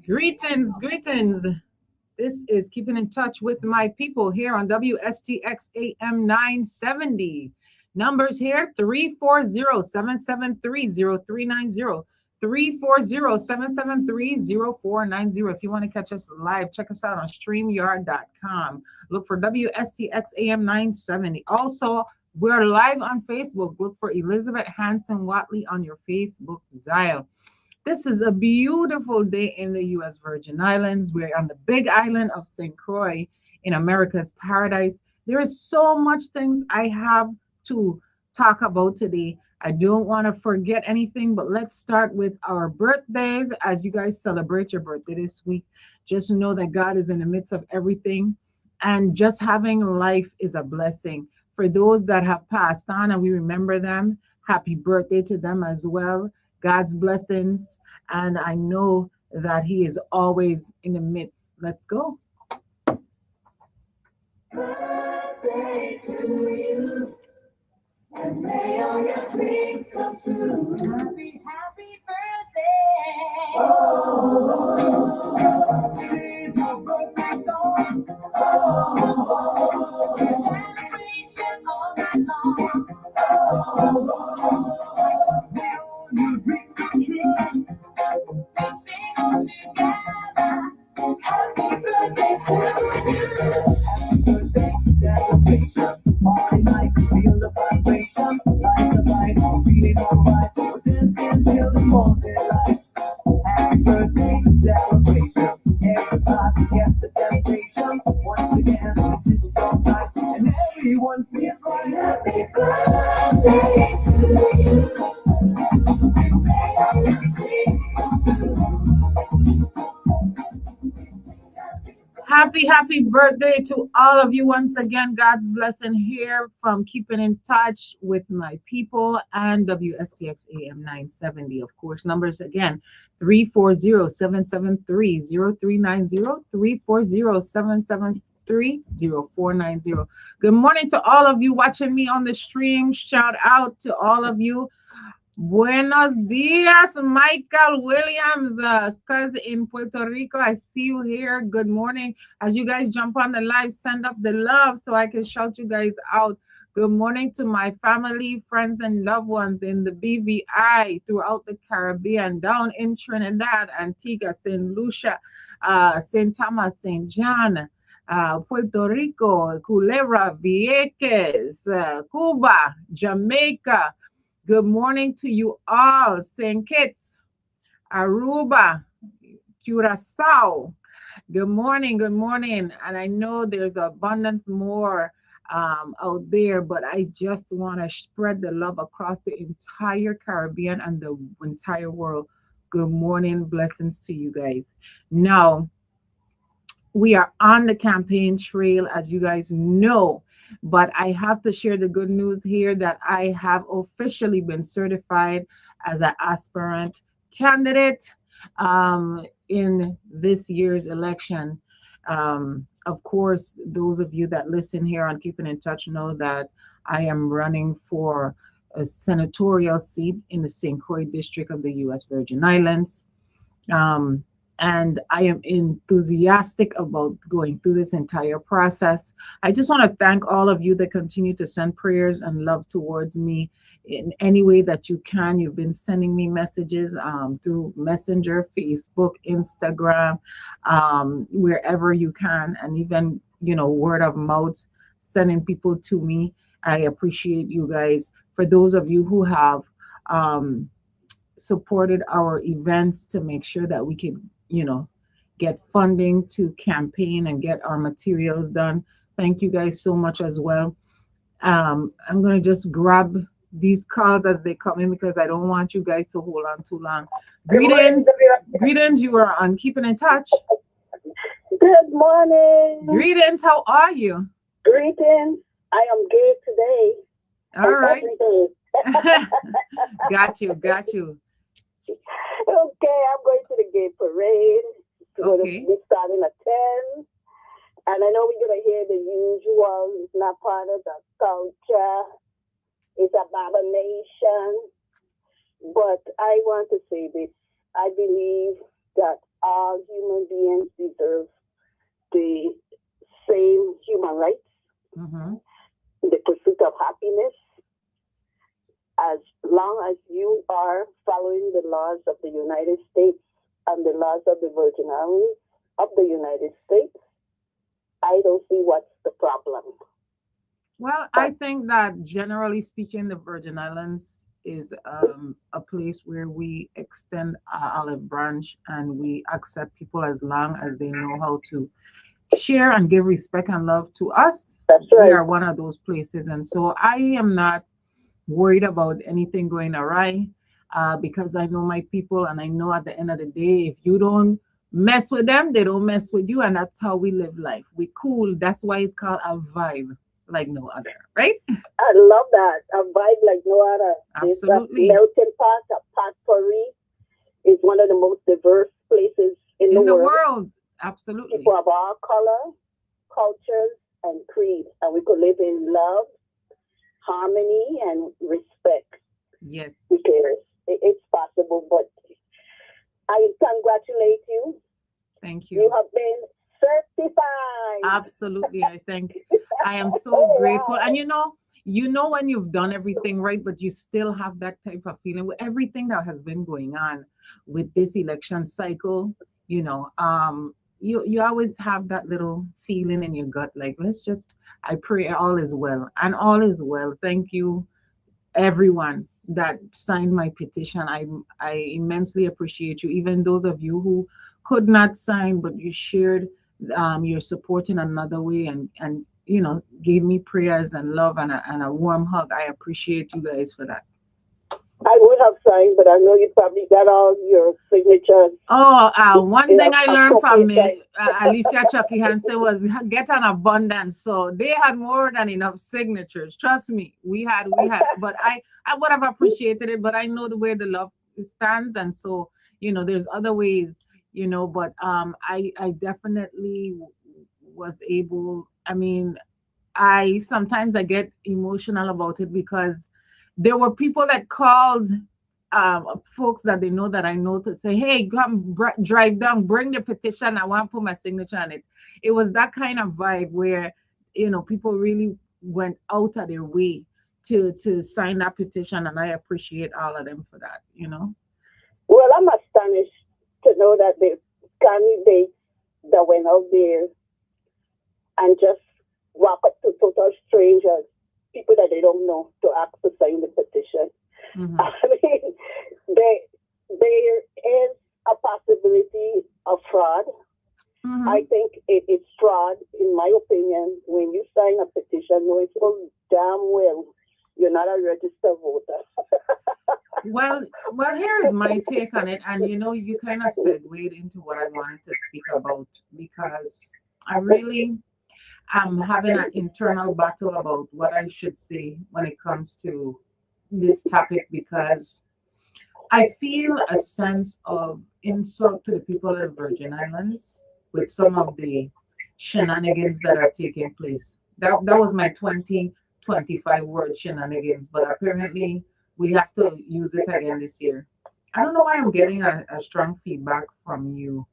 Greetings, greetings. This is Keeping in Touch with My People here on WSTX AM 970. Numbers here 340-773-0390. 340-773-0490. If you want to catch us live, check us out on StreamYard.com. Look for WSTX AM 970. Also, we're live on Facebook. Look for Elizabeth Hansen Watley on your Facebook dial. This is a beautiful day in the U.S. Virgin Islands. We're on the big island of St. Croix in America's paradise. There is so much things I have to talk about today. I don't want to forget anything, but let's start with our birthdays. As you guys celebrate your birthday this week, just know that God is in the midst of everything, and just having life is a blessing. For those that have passed on and we remember them, happy birthday to them as well. God's blessings, and I know that He is always in the midst. Let's go. Birthday to you, and may all your dreams come true. Happy, happy birthday. Oh, this is your birthday song. Oh, celebration all night long. Your dreams come true. We sing all together. Happy birthday to you. Happy birthday celebration. Party night, feel the vibration. Lights are bright, feeling alright. Dancing till the morning light. Happy birthday celebration. Everybody gets the temptation. Once again, this is your night, and everyone feels like happy birthday to you. Happy birthday to all of you once again. God's blessing here from Keeping in Touch with My People and WSTX AM 970. Of course, numbers again 340-773-0390, 340-773-0490. Good morning to all of you watching me on the stream. Shout out to all of you. Buenos dias, Michael Williams, cousin in Puerto Rico. I see you here. Good morning. As you guys jump on the live, send up the love so I can shout you guys out. Good morning to my family, friends, and loved ones in the BVI throughout the Caribbean, down in Trinidad, Antigua, St. Lucia, St. Thomas, St. John, Puerto Rico, Culebra, Vieques, Cuba, Jamaica. Good morning to you all. St. Kitts, Aruba, Curacao. Good morning. And I know there's abundance more out there, but I just want to spread the love across the entire Caribbean and the entire world. Good morning. Blessings to you guys. Now, we are on the campaign trail, as you guys know. But I have to share the good news here that I have officially been certified as an aspirant candidate in this year's election. Of course, those of you that listen here on Keeping in Touch know that I am running for a senatorial seat in the St. Croix district of the U.S. Virgin Islands. And I am enthusiastic about going through this entire process. I just want to thank all of you that continue to send prayers and love towards me in any way that you can. You've been sending me messages through Messenger, Facebook, Instagram, wherever you can, and even, word of mouth, sending people to me. I appreciate you guys. For those of you who have supported our events to make sure that we can get funding to campaign and get our materials done. Thank you guys so much as well. I'm going to just grab these calls as they come in because I don't want you guys to hold on too long. Greetings. You are on Keeping in Touch. Good morning. Greetings. How are you? Greetings. I am good today. All right. Got you. Okay, I'm going to the gay parade. Okay. We're starting at 10. And I know we're going to hear the usual. It's not part of the culture. It's abomination. but I want to say this. I believe that all human beings deserve the same human rights, Mm-hmm. the pursuit of happiness, as long as you are following the laws of the United States and the laws of the Virgin Islands of the United States. I don't see what's the problem. Well, I But think that generally speaking, the Virgin Islands is a place where we extend our olive branch and we accept people as long as they know how to share and give respect and love to us. that's We right. are one of those places. And so I am not worried about anything going awry because I know my people and I know at the end of the day, if you don't mess with them, they don't mess with you. And that's how we live life. We cool. That's why it's called a vibe like no other, right? I love that. A vibe like no other. It's a Absolutely. melting pot, a potpourri. Is one of the most diverse places in the In the world. world. People Absolutely. of all color, cultures, and creed. And we could live in love, harmony, and respect Yes. because it's possible. But I congratulate you. Thank You you. have been certified. Absolutely. I am so Oh, grateful. And wow. you know when you've done everything right, but you still have that type of feeling with everything that has been going on with this election cycle, you know, you always have that little feeling in your gut, like let's just I pray all is well. And all is well. Thank you everyone that signed my petition. I immensely appreciate you. Even those of you who could not sign, but you shared your support in another way and gave me prayers and love and a warm hug. I appreciate you guys for that. I would have signed, but I know you probably got all your signatures Oh, one in thing I learned from appropriate time. me, Alicia Chucky Hansen, was get an abundance. So they had more than enough signatures. Trust me, we had. But I would have appreciated it. But I know the way the love stands, and so there's other ways. But I definitely was able. I mean, I sometimes I get emotional about it because there were people that called folks that they know that I know to say, "Hey, come drive down, bring the petition. I want to put my signature on it." It was that kind of vibe where people really went out of their way to sign that petition, and I appreciate all of them for that. Well, I'm astonished to know that the candidates that went out there and just walk up to total strangers, people that they don't know, to ask to sign the petition. Hmm. I mean, there is a possibility of fraud. I Hmm. think it's fraud, in my opinion, when you sign a petition knowing full damn well you're not a registered voter. Well, here is my take on it, and you kind of segued into what I wanted to speak about because I really am having an internal battle about what I should say when it comes to this topic because I feel a sense of insult to the people of the Virgin Islands with some of the shenanigans that are taking place. That was my 2025 word shenanigans, but apparently we have to use it again this year. I don't know why I'm getting a strong feedback from you.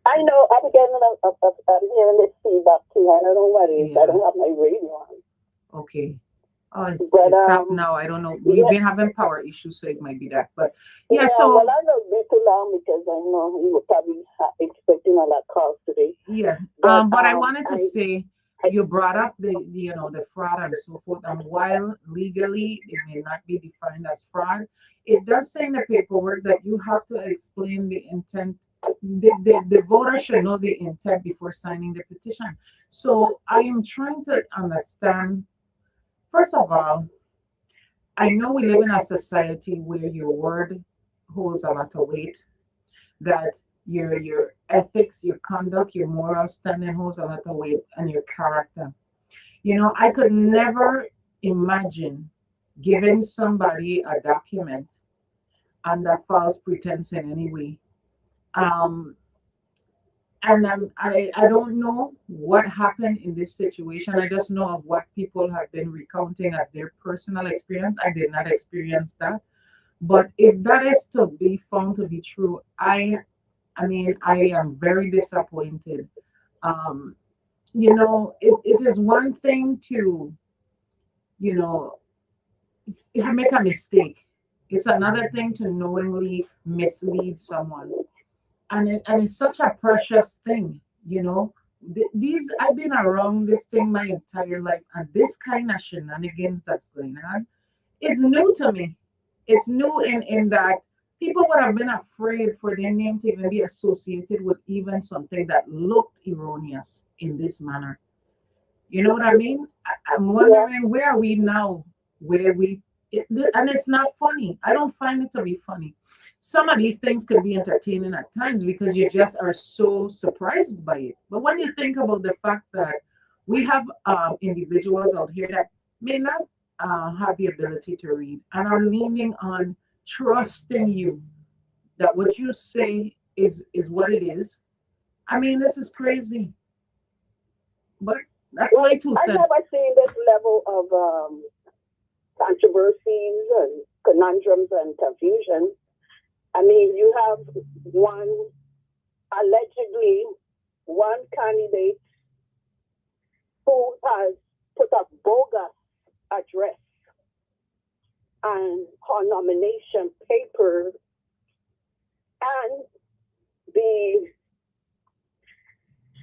I know I'm getting I'm hearing this feedback too. I don't know what it is. I Yeah, don't have my radio on. okay. Oh, But it's stopped now. I don't know. We've yeah, been having power issues, so it might be that. But yeah, yeah. Well, so I know it's been too long because I know you were probably expecting a lot of calls today. yeah, But but I wanted to I, say I you brought up the fraud and so forth, and while legally it may not be defined as fraud, it does say in the paperwork that you have to explain the intent. The voter should know the intent before signing the petition. So I am trying to understand. First of all, I know we live in a society where your word holds a lot of weight that your ethics, your conduct, your moral standing holds a lot of weight, and your character. I could never imagine giving somebody a document under false pretense in any way. Um, and I don't know what happened in this situation. I just know of what people have been recounting as their personal experience. I did not experience that. But if that is to be found to be true, I mean, I am very disappointed. Um, it is one thing to, you know, make a mistake. It's another thing to knowingly mislead someone. And it's such a precious thing, you know. These I've been around this thing my entire life, and this kind of shenanigans that's going on is new to me. It's new in that people would have been afraid for their name to even be associated with even something that looked erroneous in this manner. You know what I mean? I'm Yeah. wondering where are we now? Where we and it's not funny. I don't find it to be funny. Some of these things could be entertaining at times because you just are so surprised by it. But when you think about the fact that we have individuals out here that may not have the ability to read and are leaning on trusting you that what you say is what it is. I mean, this is crazy. But that's Well, my two I've cents. never seen this level of controversies and conundrums and confusion. I mean, you have one allegedly one candidate who has put a bogus address and her nomination paper, and the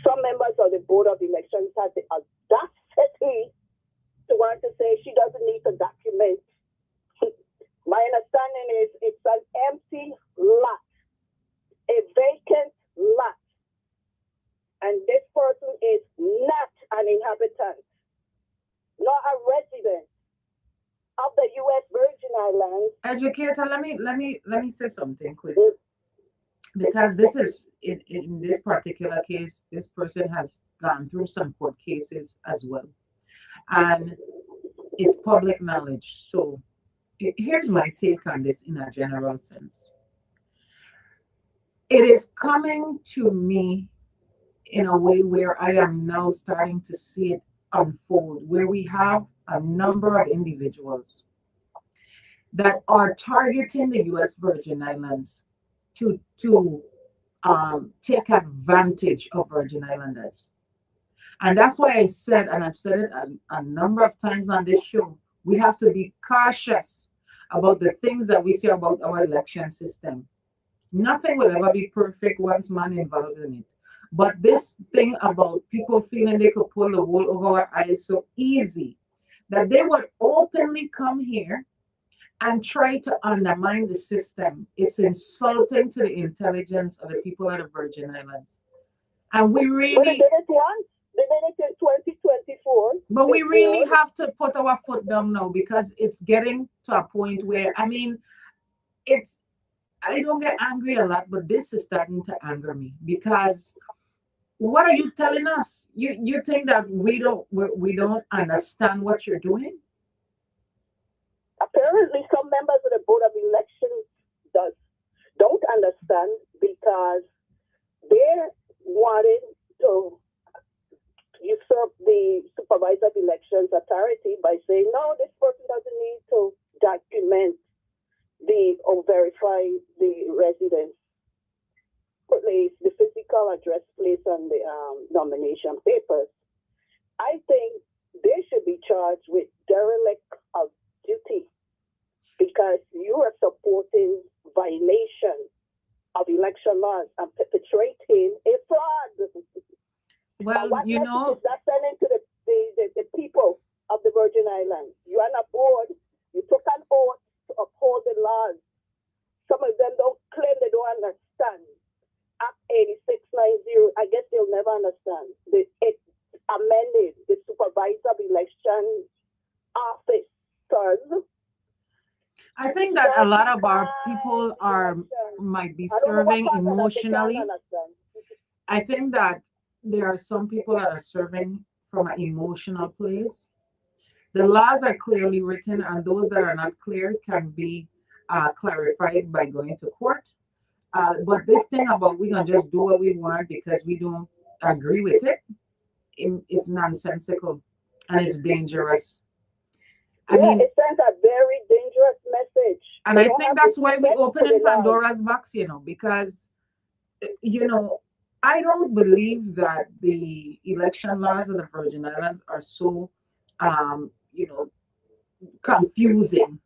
some members of the board of elections had the audacity to want to say she doesn't need to document. My understanding is it's an empty lot, a vacant lot, and this person is not an inhabitant, not a resident of the U.S. Virgin Islands. Educator, let me say something quick, because this is in this particular case, this person has gone through some court cases as well, and it's public knowledge. So here's my take on this in a general sense. It is coming to me in a way where I am now starting to see it unfold, where we have a number of individuals that are targeting the U.S. Virgin Islands to take advantage of Virgin Islanders. And that's why I said, and I've said it a number of times on this show, we have to be cautious about the things that we say about our election system. Nothing will ever be perfect once man involved in it. But this thing about people feeling they could pull the wool over our eyes so easy that they would openly come here and try to undermine the system. It's insulting to the intelligence of the people of the Virgin Islands. And we But they really, did it once. They did it in 2024 but we really before. have to put our foot down now because it's getting to a point where, I mean, it's, I don't get angry a lot, but this is starting to anger me because what are you telling us? You think that we don't understand what you're doing? Apparently, some members of the Board of Elections does don't understand because they're wanting to usurp the supervisor of elections authority by saying, no, this person doesn't need to document the or verify the residence place, the physical address place on the nomination papers. I think they should be charged with derelict of duty because you are supporting violation of election laws and perpetrating a fraud. And Well, what message is that sending to the people of the Virgin Islands? You're on a board, you took an oath to uphold the laws. Some of them don't claim they don't understand. Act 8690, I guess they'll never understand. It amended the supervisor of election officers. I think that a lot of our people are might be I don't know what serving part of that they can't emotionally. understand. I think that there are some people that are serving from an emotional place. The laws are clearly written, and those that are not clear can be clarified by going to court. But this thing about we're gonna just do what we want because we don't agree with it, it's nonsensical and it's dangerous. I Yeah, mean, it sends a very dangerous message. And I think that's why we open in Pandora's box, because, I don't believe that the election laws of the Virgin Islands are so, you know, confusing,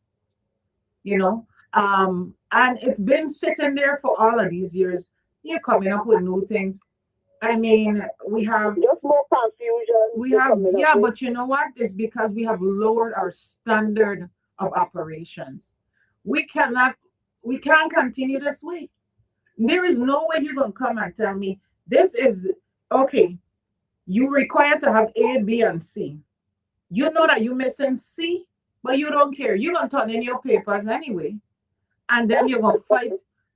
you know. And it's been sitting there for all of these years. You're coming up with new things. I mean, we have just more confusion. yeah, but you know what? It's because we have lowered our standard of operations. We cannot, we can't continue this way. There is no way you're gonna come and tell me this is okay. You require to have A, B, and C. You know that you're missing C, but you don't care. You're gonna turn in your papers anyway, and then you're gonna fight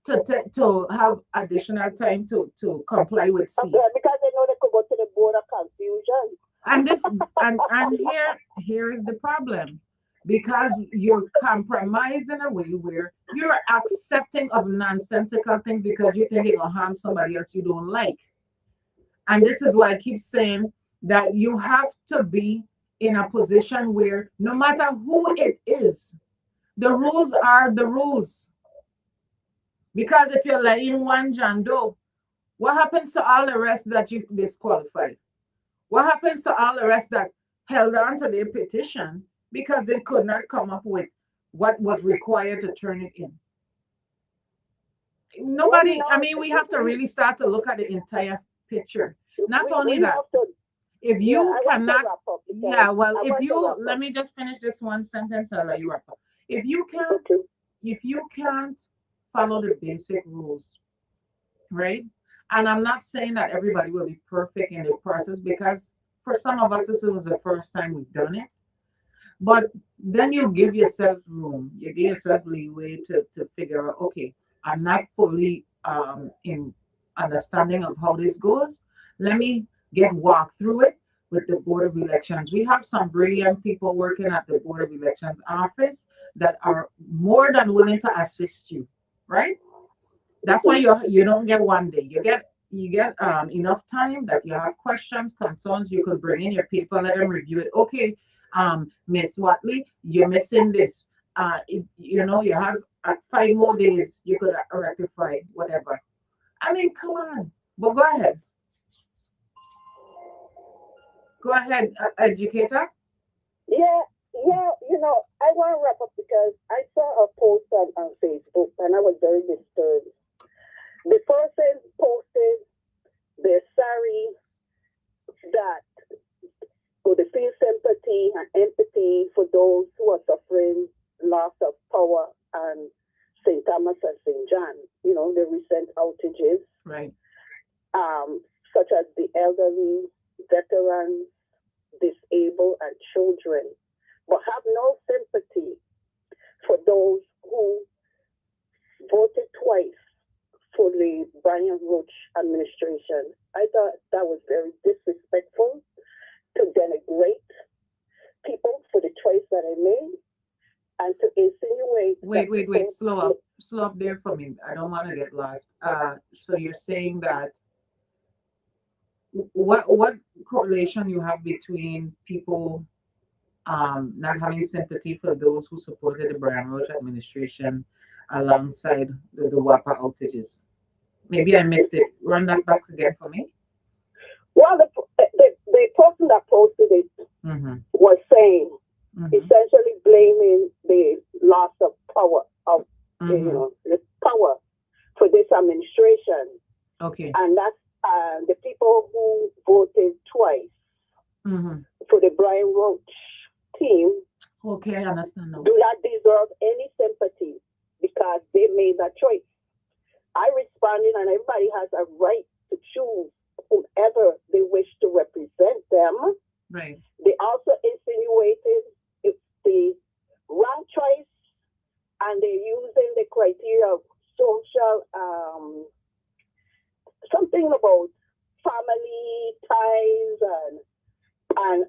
to have additional time to comply with C. Okay, because they know they could go to the board of confusion. And this and here is the problem. Because you're compromised in a way where you're accepting of nonsensical things because you think it will harm somebody else you don't like. And this is why I keep saying that you have to be in a position where no matter who it is, the rules are the rules. Because if you're letting one John Doe, what happens to all the rest that you disqualified? What happens to all the rest that held on to their petition because they could not come up with what was required to turn it in? Nobody, I mean, we have to really start to look at the entire picture. Not only that, if you cannot, yeah, well, if you, let me just finish this one sentence, I'll let you wrap up. If you can't follow the basic rules, right? And I'm not saying that everybody will be perfect in the process because for some of us, this was the first time we've done it. But then you give yourself room, you give yourself leeway to figure out, okay, I'm not fully in understanding of how this goes. Let me walk through it with the Board of Elections. We have some brilliant people working at the Board of Elections office that are more than willing to assist you, right? That's why you don't get one day. You get enough time that you have questions, concerns. You could bring in your paper, let them review it. Okay, Miss Watley, you're missing this. You have 5 more days. You could rectify whatever. I mean, come on. But go ahead. Go ahead, educator. Yeah, I want to wrap up because I saw a post on Facebook and I was very disturbed. The person posted they're sorry that they feel sympathy and empathy for those who are suffering loss of power and St. Thomas and St. John, the recent outages. Right. Such as the elderly, veterans, disabled, and children, but have no sympathy for those who voted twice for the Brian Roach administration. I thought that was very disrespectful to denigrate people for the choice that they made and to insinuate. Wait, slow up there for me. I don't want to get lost. So you're saying that what correlation you have between people not having sympathy for those who supported the Brian Roach administration alongside the WAPA outages? Maybe I missed it. Run that back again for me. Well, the person that posted it was saying, essentially blaming the loss of power of the power for this administration. Okay. And that's the people who voted twice for the Brian Roach team. Okay, I understand now. Do not deserve any sympathy because they made that choice. I responded, and everybody has a right to choose whomever they wish to represent them. Right. They also insinuated it's the wrong choice, and they're using the criteria of social, something about family ties and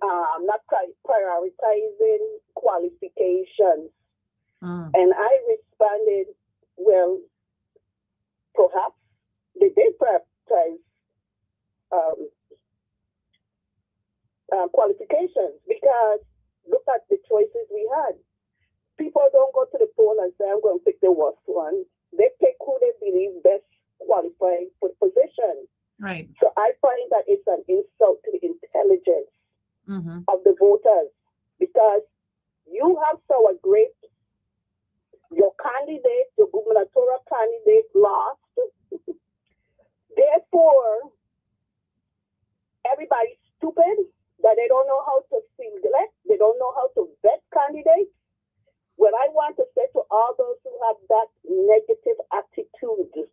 not prioritizing qualifications. And I responded, well, perhaps they did prioritize qualifications because look at the choices we had. People don't go to the poll and say, I'm going to pick that negative attitude,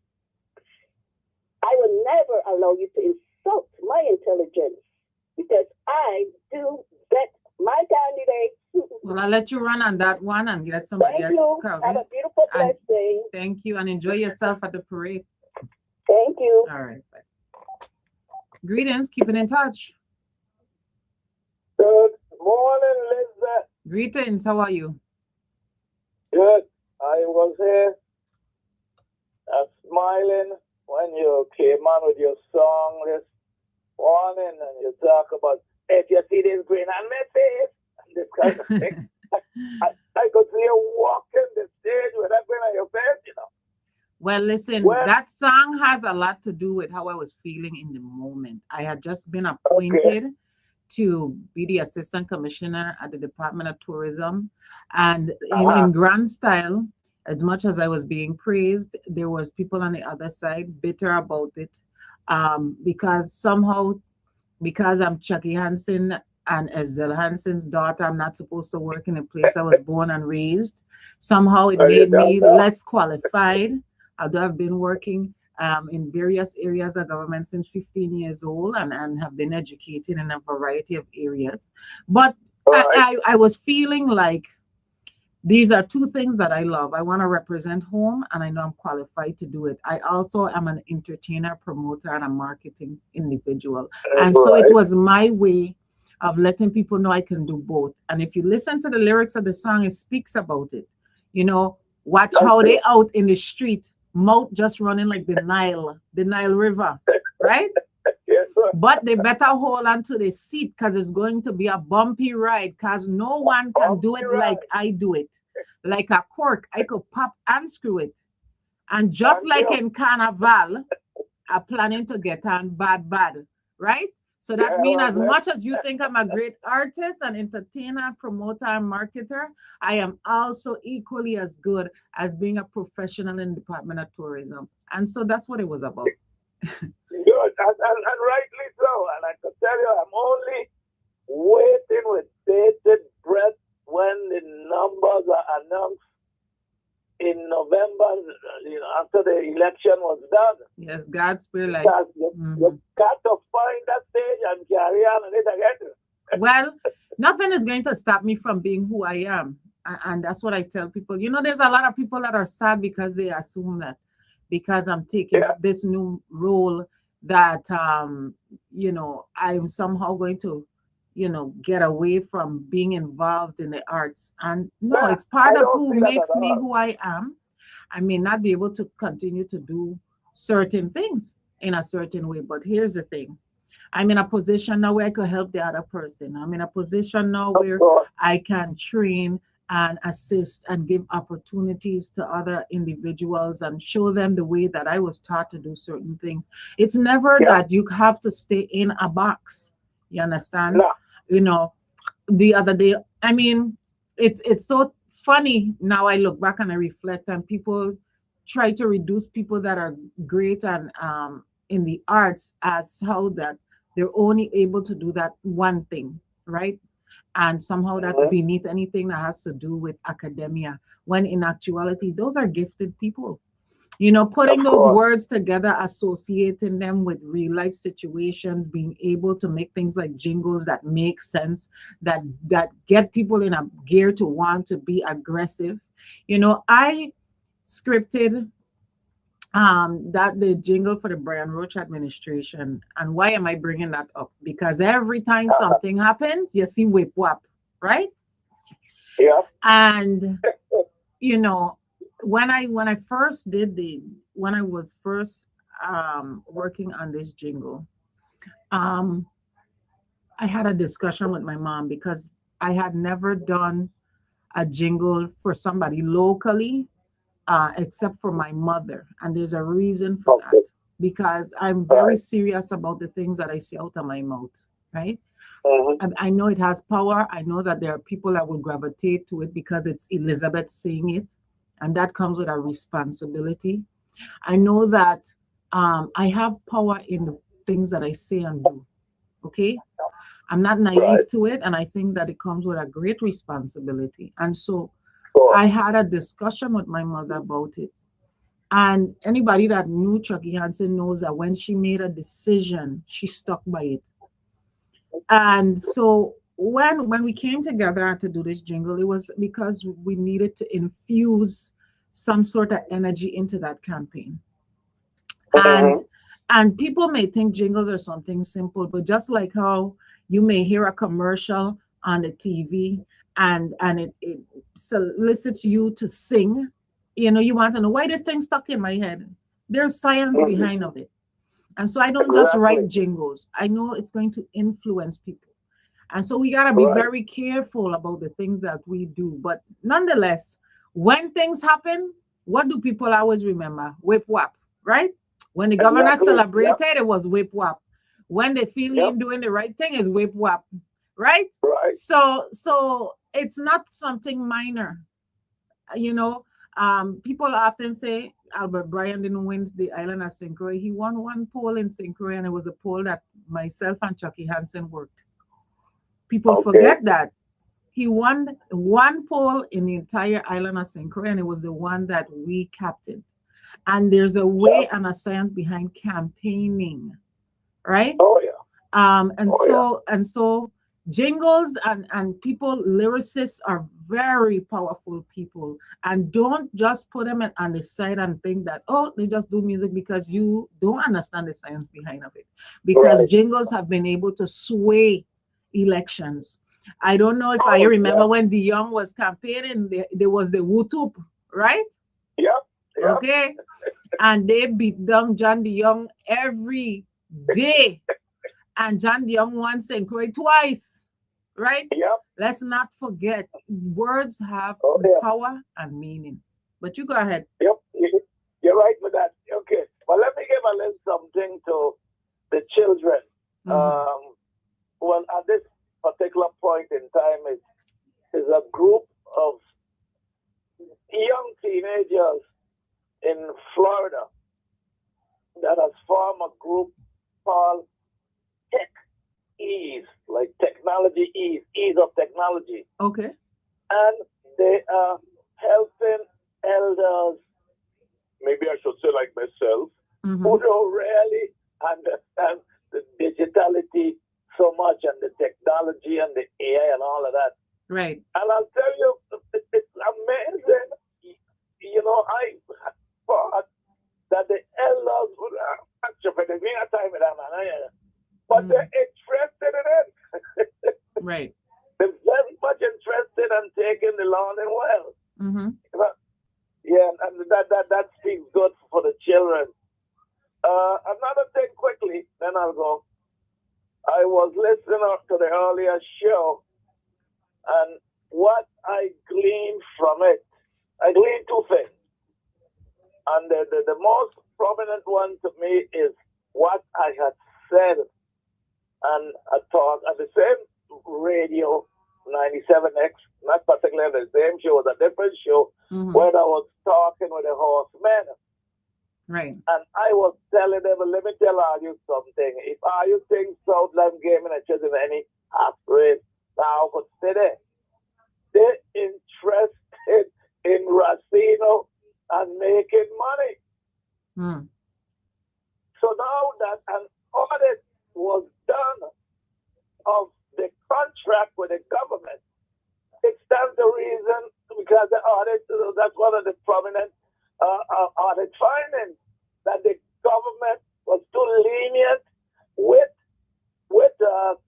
I will never allow you to insult my intelligence because I do vet my candidates. Well, I'll let you run on that one and let somebody Thank else you. cover Have it. a beautiful, And blessed day. thank you and enjoy yourself at the parade. Thank you. All right. Bye. Greetings. Keeping in touch. Good morning, Lizette. Greetings. How are you? Good. I was here smiling when you came on with your song this morning and you talk about if you see this grin on my face and this kind of thing. I could see you walking the stage with that grin on your face. Well, listen, Well, that song has a lot to do with how I was feeling in the moment. I had just been okay. appointed to be the assistant commissioner at the Department of Tourism. And in Uh-huh. grand style, as much as I was being praised, there was people on the other side bitter about it. Because somehow, because I'm Chucky Hansen and Ezel Hansen's daughter, I'm not supposed to work in a place I was born and raised. Somehow it Well, you made don't me know. less qualified, although I've been working in various areas of government since 15 years old and have been educated in a variety of areas. But All I, right. I, I was feeling like these are two things that I love. I want to represent home, and I know I'm qualified to do it. I also am an entertainer, promoter, and a marketing individual. And so it Right. was my way of letting people know I can do both. And if you listen to the lyrics of the song, it speaks about it. You know, watch how Okay. they out in the street, mouth just running like the Nile River, right? Yes, sir. But they better hold on to the seat because it's going to be a bumpy ride because no one can do Bumpy it like ride. I do it. Like a cork, I could pop and screw it. And just Thank like you. in Carnival, I'm planning to get on bad, right? So that Yeah, means well, as much as you think I'm a great artist and entertainer, promoter, and marketer, I am also equally as good as being a professional in the Department of Tourism. And so that's what it was about. good. And rightly so. And I can tell you, I'm only waiting with bated breath when the numbers are announced in November, after the election was done. Yes, God's spirit life. Because you Mhm. got to find that stage and carry on and it again. Well, nothing is going to stop me from being who I am. And that's what I tell people. You know, there's a lot of people that are sad because they assume that because I'm taking Yeah, up this new role that I'm somehow going to, get away from being involved in the arts. And no, nah, it's part I of don't who see that at makes me all. who I am. I may not be able to continue to do certain things in a certain way, but here's the thing. I'm in a position now where I could help the other person. I'm in a position now Of where course. I can train and assist and give opportunities to other individuals and show them the way that I was taught to do certain things. It's never Yeah, that you have to stay in a box. You understand? nah, You know, the other day, I mean, it's so funny now. I look back and I reflect, and people try to reduce people that are great and in the arts as how that they're only able to do that one thing, right? And somehow that's mhm, beneath anything that has to do with academia, when in actuality those are gifted people. of Putting those course. words together, associating them with real life situations, being able to make things like jingles that make sense, that get people in a gear to want to be aggressive. I scripted that the jingle for the Brian Roach administration. And why am I bringing that up? Because every time something happens, you see whip whap, right? Yeah, And you know when I first did the when I was first working on this jingle, um I had a discussion with my mom because I had never done a jingle for somebody locally, except for my mother, and there's a reason for that, okay, because I'm very right. serious about the things that I say out of my mouth, right? Mm-hmm. I know it has power. I know that there are people that will gravitate to it because it's Elizabeth saying it, and that comes with a responsibility. I know that I have power in the things that I say and do. Okay, I'm not Right, naive to it, and I think that it comes with a great responsibility. And so of I had a discussion with my mother about it. And anybody that knew Chucky Hansen knows that when she made a decision, she stuck by it. And so when we came together to do this jingle, it was because we needed to infuse some sort of energy into that campaign. And and people may think jingles are something simple, but just like how you may hear a commercial on the TV and it solicits you to sing, you want to know why this thing stuck in my head. There's science behind of it. And so I don't just write jingles. I know it's going to influence people. And so we got to be very careful about the things that we do. But nonetheless, when things happen, what do people always remember? Whip whap, right? When the governor celebrated, it was whip whap. When they feel him doing the right thing, is whip whap, right? Right. So it's not something minor. People often say Albert Bryan didn't win the island of St. Croix. He won one poll in St. Croix, and it was a poll that myself and Chucky Hansen worked. People forget that. He won one poll in the entire island of St. Croix, and it was the one that we captained. And there's a way and a science behind campaigning, right? Oh yeah. And so jingles and people, lyricists are very powerful people, and don't just put them on the side and think that, oh, they just do music, because you don't understand the science behind of it. Because jingles have been able to sway elections. I don't know if I remember when DeYoung was campaigning, there was the Wootoop, right? Yep. Okay. And they beat down John DeYoung every day. And John DeYoung won St. Croix twice, right? Yep. Let's not forget, words have power and meaning. But you go ahead. Yep. You're right with that. Okay. Well, let me give a little something to the children. Well, at this particular point in time, is a group of young teenagers in Florida that has formed a group called Tech Ease, like technology ease of technology. Okay. And they are helping elders, maybe I should say like myself, who don't really understand the digitality so much, and the technology and the AI and all of that. Right. And I'll tell you, it's amazing. I thought that the elders would but they're interested in it. Right. They're very much interested in taking the learning well. Yeah, and that speaks good for the children. Another thing quickly, then I'll go. I was listening to the earlier show, and what I gleaned from it, I gleaned two things. And the most prominent one to me is what I had said and I thought at the same radio, 97X, not particularly the same show, it was a different show, where I was talking with the horsemen. Right. And I was telling them, let me tell you something. If you think Southland Gaming and choosing any half race, now could stay there. They're interested in Racino and making money. So now that an audit was done of the contract with the government, it stands to reason, because the audit, that's one of the prominent audit findings, that the government was too lenient with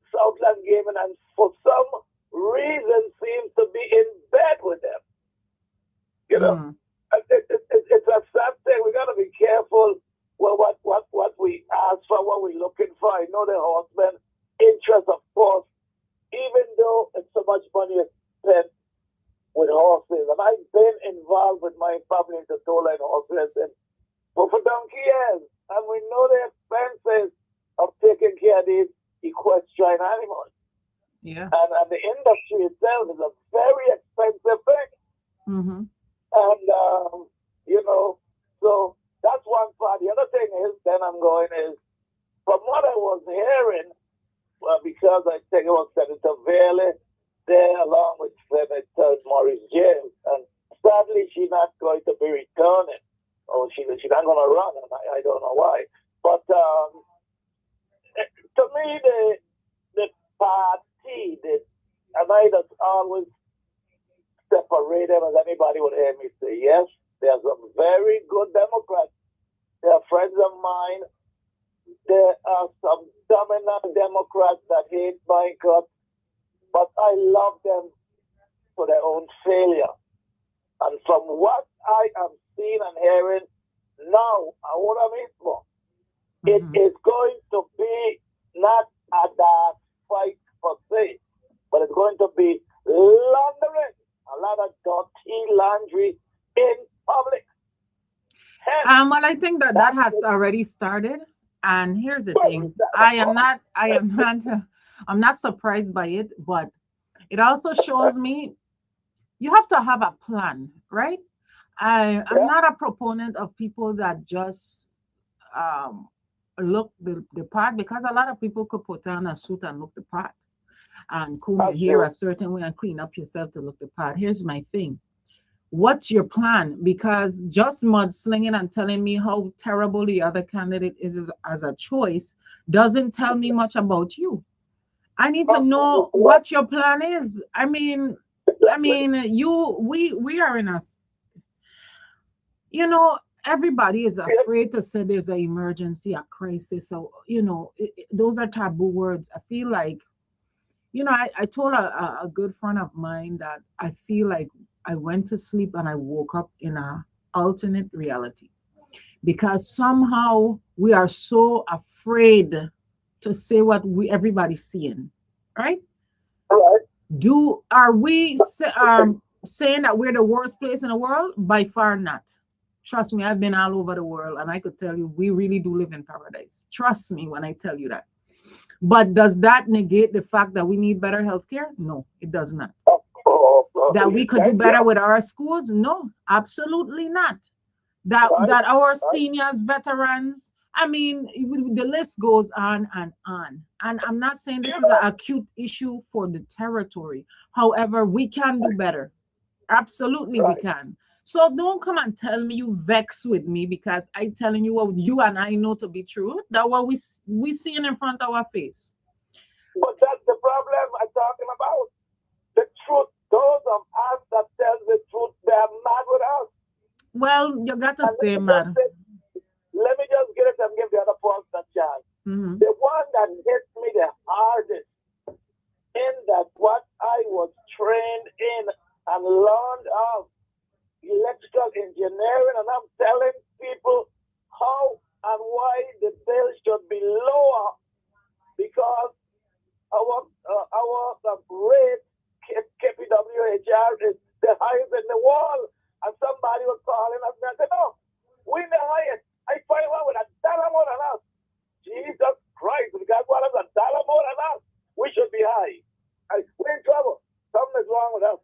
Southland Gaming, and for some reason seems to be in bed with them. It's a sad thing. We got to be careful what we ask for, what we're looking for. I know the horsemen interest, of course, even though it's so much money is spent with horses. And I've been involved with my family in the Tola and horse racing for donkey years. And we know the expenses of taking care of these equestrian animals. Yeah. And the industry itself is a very expensive thing. And, so that's one part. The other thing is, then I'm going is, from what I was hearing, because I think it was Senator Bailey there along with Senator Maurice James and not going to run, and I don't know why. But to me, the party, and I just always separate them, as anybody would hear me say. Yes, there's some very good Democrats. They are friends of mine. There are some dominant Democrats that hate boycott, but I love them for their own failure. And from what I am seeing and hearing now, ahora mismo, it is going to be not a dark fight per se, but it's going to be laundering, a lot of dirty laundry in public. Well, I think that has already started. And here's the thing: I'm not surprised by it, but it also shows me you have to have a plan, right? I'm not a proponent of people that just look the part, because a lot of people could put on a suit and look the part and comb your hair a certain way and clean up yourself to look the part. Here's my thing: what's your plan? Because just mudslinging and telling me how terrible the other candidate is as a choice doesn't tell me much about you. I need to know what your plan is. I mean, we are in a, everybody is afraid to say there's an emergency, a crisis. So, those are taboo words. I feel like, I told a good friend of mine that I feel like I went to sleep and I woke up in a alternate reality, because somehow we are so afraid to say what everybody's seeing, right? Are we saying that we're the worst place in the world? By far not. Trust me, I've been all over the world, and I could tell you we really do live in paradise. Trust me when I tell you that. But does that negate the fact that we need better healthcare? No, it does not. That we could do better with our schools? No, absolutely not. That our seniors, veterans, I mean, the list goes on and on. And I'm not saying this is an acute issue for the territory. However, we can do better. Absolutely, we can. So don't come and tell me you vex with me because I'm telling you what you and I know to be true. That what we seeing in front of our face. But that's the problem I'm talking about. The truth. Those of us that tell the truth, they're mad with us. Well, you got to stay mad. Let me just get it and give the other folks a chance. The one that hits me the hardest in that what I was trained in and learned of electrical engineering, and I'm telling people how and why the bill should be lower, because our rate KPWHR is the highest in the world, and somebody was calling us and said, "No, we're the highest. I find one with $1 more than us." Jesus Christ, we got one of $1 more than us. We should be high. We're in trouble. Something is wrong with us.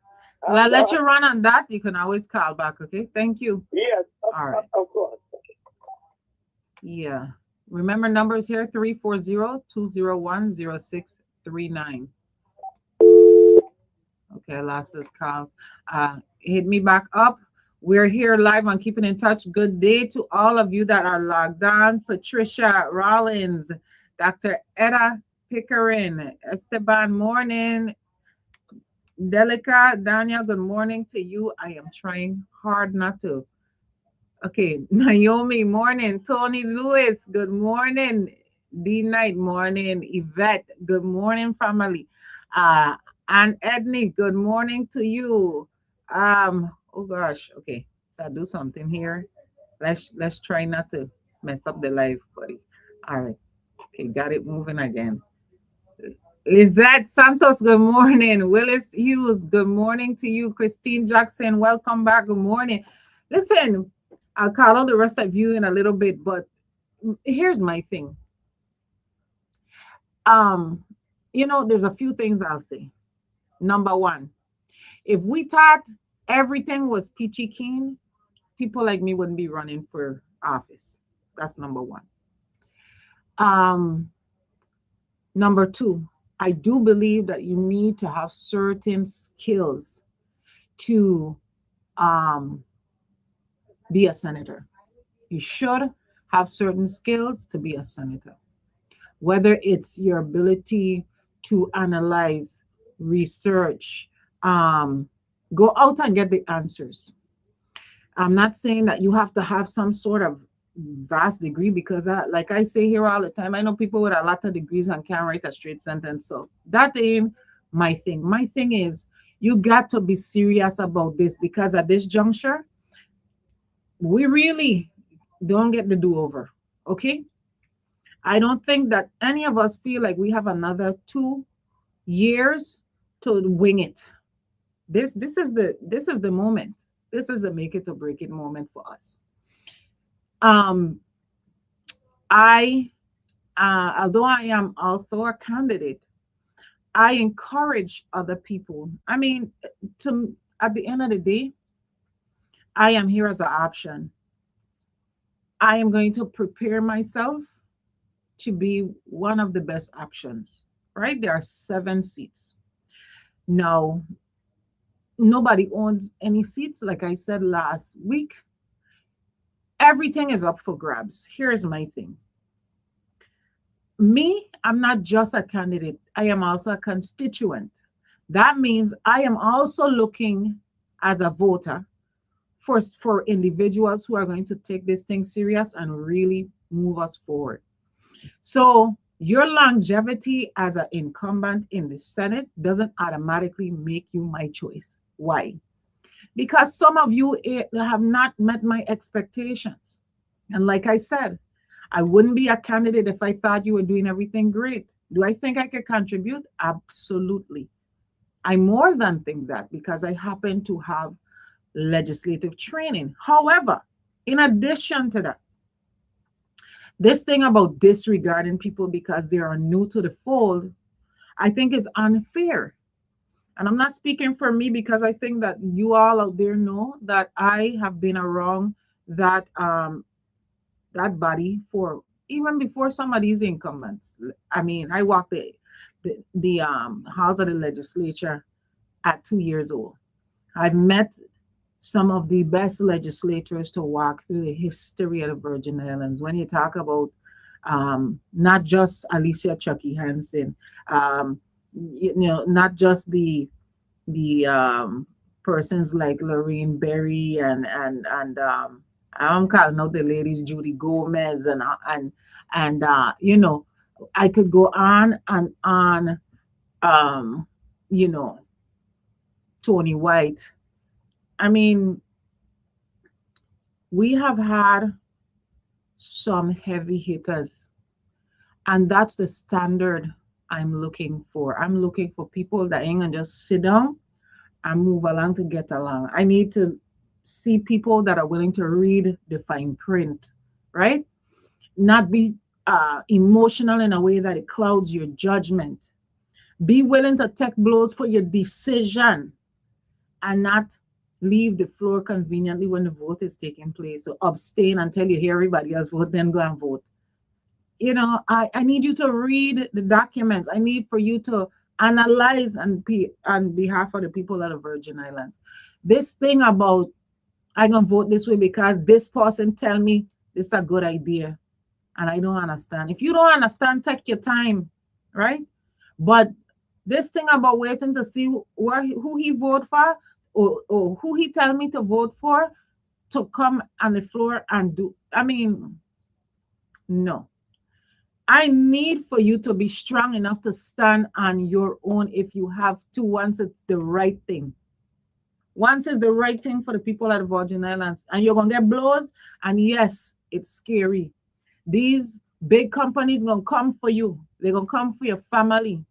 Well, I'll let you run on that. You can always call back, okay? Thank you. Yes, all right. Of course. Yeah. Remember numbers here, 340-201-0639. Okay, I lost those calls. Hit me back up. We're here live on Keeping in Touch. Good day to all of you that are logged on. Patricia Rollins, Dr. Etta Pickering, Esteban, morning. Delica, Daniel, good morning to you. I am trying hard not to. Okay, Naomi, morning. Tony Lewis, good morning. D Night, morning. Yvette, good morning, family. And Edney, good morning to you. Oh gosh, okay. So I'll do something here. Let's try not to mess up the live, buddy. All right. Okay, got it moving again. Lizette Santos, good morning. Willis Hughes, good morning to you. Christine Jackson, welcome back. Good morning. Listen, I'll call on the rest of you in a little bit, but here's my thing. There's a few things I'll say. Number one, if we thought everything was peachy keen, people like me wouldn't be running for office. That's number one. Number two, I do believe that you need to have certain skills to be a senator. You should have certain skills to be a senator, whether it's your ability to analyze, research, um, go out and get the answers. I'm not saying that you have to have some sort of vast degree because, like I say here all the time, I know people with a lot of degrees and can't write a straight sentence. So that ain't my thing. My thing is you got to be serious about this because at this juncture, we really don't get the do over. Okay. I don't think that any of us feel like we have another 2 years to wing it. This is the moment. This is the make it or break it moment for us. Um, I although I am also a candidate, I encourage other people. I mean, to at the end of the day, I am here as an option. I am going to prepare myself to be one of the best options. Right? There are 7 seats. Now, nobody owns any seats. Like I said last week, everything is up for grabs. Here's my thing. Me, I'm not just a candidate, I am also a constituent. That means I am also looking as a voter for individuals who are going to take this thing serious and really move us forward. So your longevity as an incumbent in the Senate doesn't automatically make you my choice. Why? Because some of you have not met my expectations. And like I said, I wouldn't be a candidate if I thought you were doing everything great. Do I think I could contribute? Absolutely. I more than think that because I happen to have legislative training. However, in addition to that, this thing about disregarding people because they are new to the fold, I think is unfair. And I'm not speaking for me because I think that you all out there know that I have been around that that body for even before some of these incumbents. I mean, I walked the halls of the legislature at 2 years old. I've met some of the best legislators to walk through the history of the Virgin Islands. When you talk about not just Alicia Chucky Hansen, not just the persons like Lorraine Berry and I'm calling out the ladies Judy Gomez and I could go on and on. Um, you know, Tony White. I mean, we have had some heavy hitters, and that's the standard I'm looking for. I'm looking for people that ain't gonna just sit down and move along to get along. I need to see people that are willing to read the fine print, right? Not be emotional in a way that it clouds your judgment. Be willing to take blows for your decision and not leave the floor conveniently when the vote is taking place. So abstain until you hear everybody else vote, then go and vote. I need you to read the documents. I need for you to analyze on behalf of the people of the Virgin Islands. This thing about I gonna vote this way because this person tell me this is a good idea, and I don't understand. If you don't understand, take your time, right? But this thing about waiting to see who he vote for or who he tell me to vote for to come on the floor and do. I mean, no. I need for you to be strong enough to stand on your own if you have to, once it's the right thing. Once it's the right thing for the people at the Virgin Islands, and you're gonna get blows, and yes, it's scary. These big companies gonna come for you. They're gonna come for your family.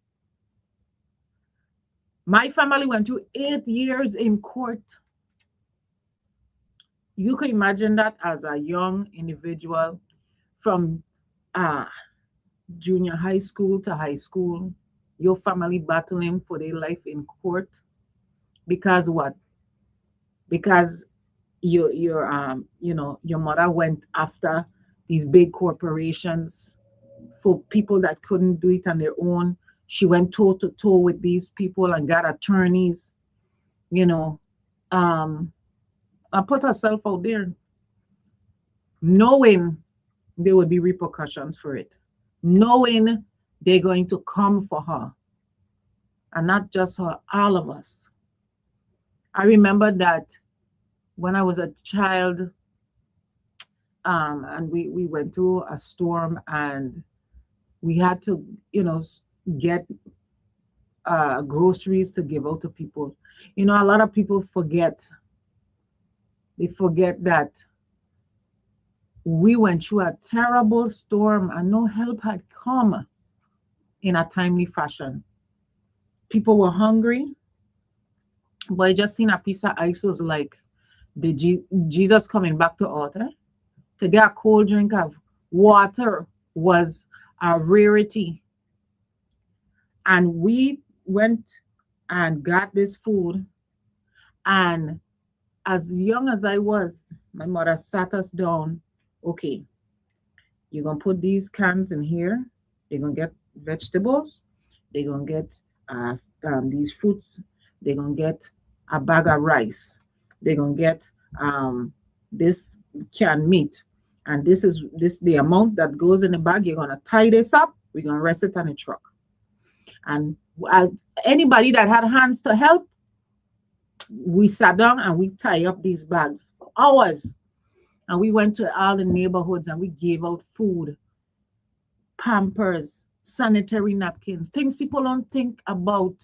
My family went through 8 years in court. You can imagine that as a young individual from uh, junior high school to high school, your family battling for their life in court because what? Because your mother went after these big corporations for people that couldn't do it on their own. She went toe to toe with these people and got attorneys, you know, and put herself out there. knowing there would be repercussions for it, knowing they're going to come for her, and not just her, all of us. I remember that when I was a child, and we went through a storm, and we had to, get groceries to give out to people. A lot of people forget. They forget that we went through a terrible storm and no help had come in a timely fashion. People were hungry, but just seeing a piece of ice was like Jesus coming back to earth. To get a cold drink of water was a rarity. And we went and got this food. And as young as I was, my mother sat us down. Okay, you're going to put these cans in here. They're going to get vegetables. They're going to get these fruits. They're going to get a bag of rice. They're going to get this canned meat. And this is the amount that goes in the bag. You're going to tie this up. We're going to rest it on the truck. And anybody that had hands to help, we sat down and we tie up these bags for hours. And we went to all the neighborhoods and we gave out food, Pampers, sanitary napkins, things people don't think about.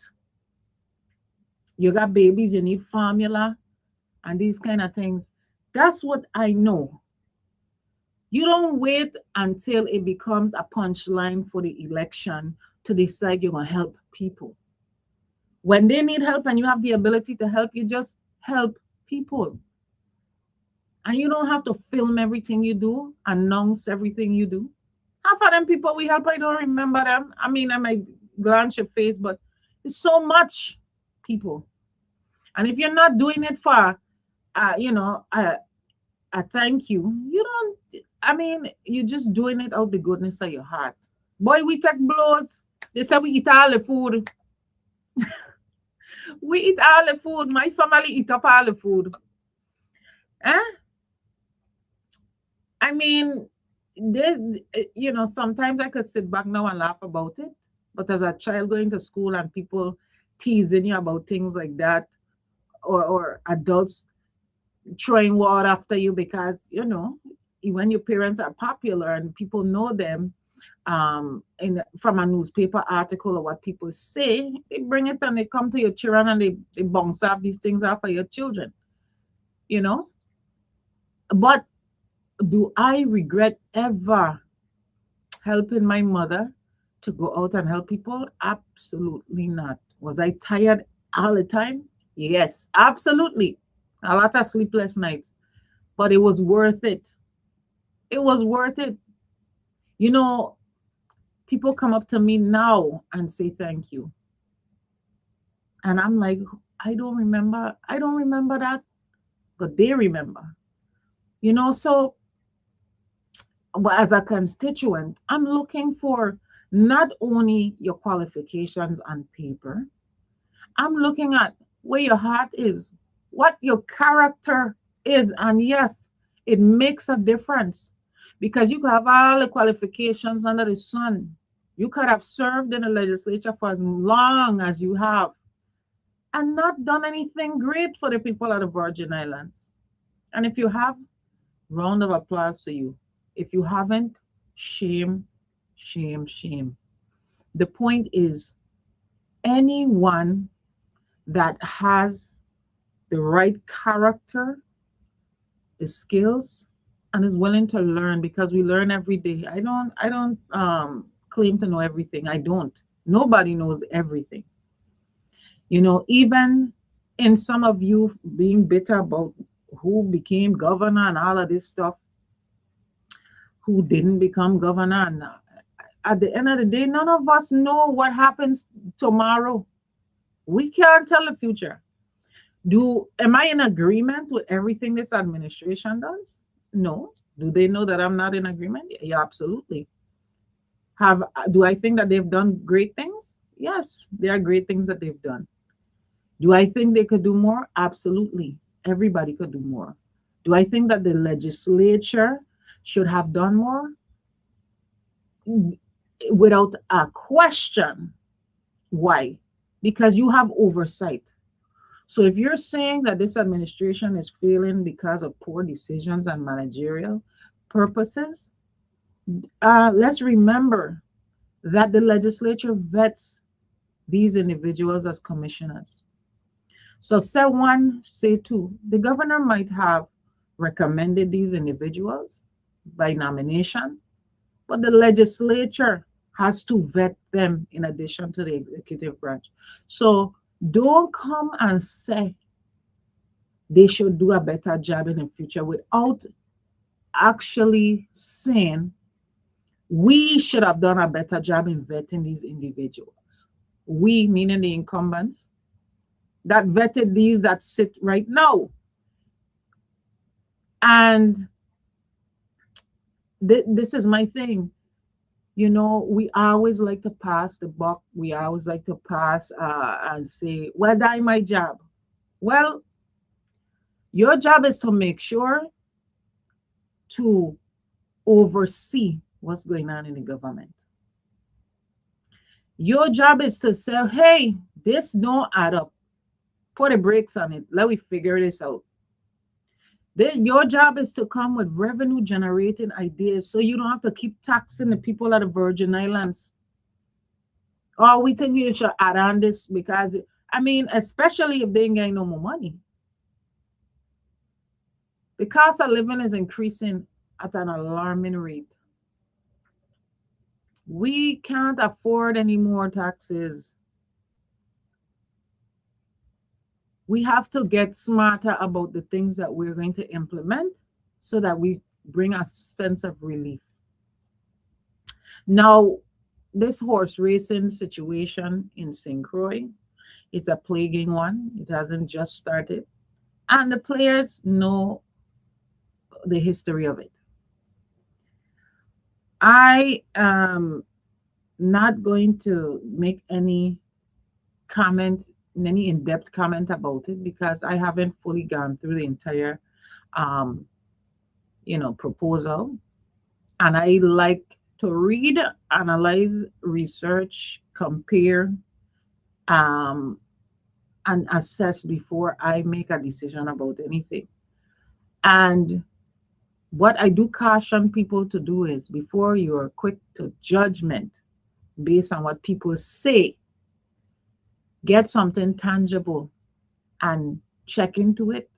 You got babies, you need formula and these kind of things. That's what I know. You don't wait until it becomes a punchline for the election to decide you're going to help people. When they need help and you have the ability to help, you just help people. And you don't have to film everything you do, announce everything you do. Half of them people we help, I don't remember them. I mean, I might glance your face, but it's so much people. And if you're not doing it for, a thank you, you're just doing it out the goodness of your heart. Boy, we take blows. They say we eat all the food. We eat all the food. My family eat up all the food. I mean, sometimes I could sit back now and laugh about it. But as a child going to school and people teasing you about things like that, or adults throwing water after you because, when your parents are popular and people know them, from a newspaper article or what people say, they bring it and they come to your children and they bounce off these things off of your children, But do I regret ever helping my mother to go out and help people? Absolutely not. Was I tired all the time? Yes, absolutely. A lot of sleepless nights, but it was worth it. It was worth it. People come up to me now and say thank you. And I'm like, I don't remember that, but they remember. So but as a constituent, I'm looking for not only your qualifications on paper, I'm looking at where your heart is, what your character is. And yes, it makes a difference because you could have all the qualifications under the sun. You could have served in the legislature for as long as you have and not done anything great for the people of the Virgin Islands. And if you have, round of applause to you. If you haven't, shame, shame, shame. The point is, anyone that has the right character, the skills, and is willing to learn, because we learn every day. I don't claim to know everything. I don't. Nobody knows everything. Even in some of you being bitter about who became governor and all of this stuff, who didn't become governor, and at the end of the day, none of us know what happens tomorrow. We can't tell the future. Am I in agreement with everything this administration does? No. Do they know that I'm not in agreement? Yeah, absolutely. Do I think that they've done great things? Yes, there are great things that they've done. Do I think they could do more? Absolutely. Everybody could do more. Do I think that the legislature should have done more without a question. Why? Because you have oversight. So if you're saying that this administration is failing because of poor decisions and managerial purposes, let's remember that the legislature vets these individuals as commissioners. So say one, say two. The governor might have recommended these individuals by nomination, but the legislature has to vet them in addition to the executive branch. So don't come and say they should do a better job in the future without actually saying we should have done a better job in vetting these individuals. We, meaning the incumbents, that vetted these that sit right now. And this is my thing. You know, we always like to pass the buck. We always like to pass and say, well, that's my job. Well, your job is to make sure to oversee what's going on in the government. Your job is to say, hey, this don't add up. Put the brakes on it. Let me figure this out. Then your job is to come with revenue generating ideas so you don't have to keep taxing the people at the Virgin Islands. Oh, we think you should add on this because, I mean, especially if they ain't getting no more money. The cost of living is increasing at an alarming rate. We can't afford any more taxes. We have to get smarter about the things that we're going to implement so that we bring a sense of relief. Now, this horse racing situation in St. Croix is a plaguing one. It hasn't just started. And the players know the history of it. I am not going to make any comments, any in-depth comment about it because I haven't fully gone through the entire, proposal. And I like to read, analyze, research, compare, and assess before I make a decision about anything. And what I do caution people to do is before you are quick to judgment based on what people say, get something tangible and check into it.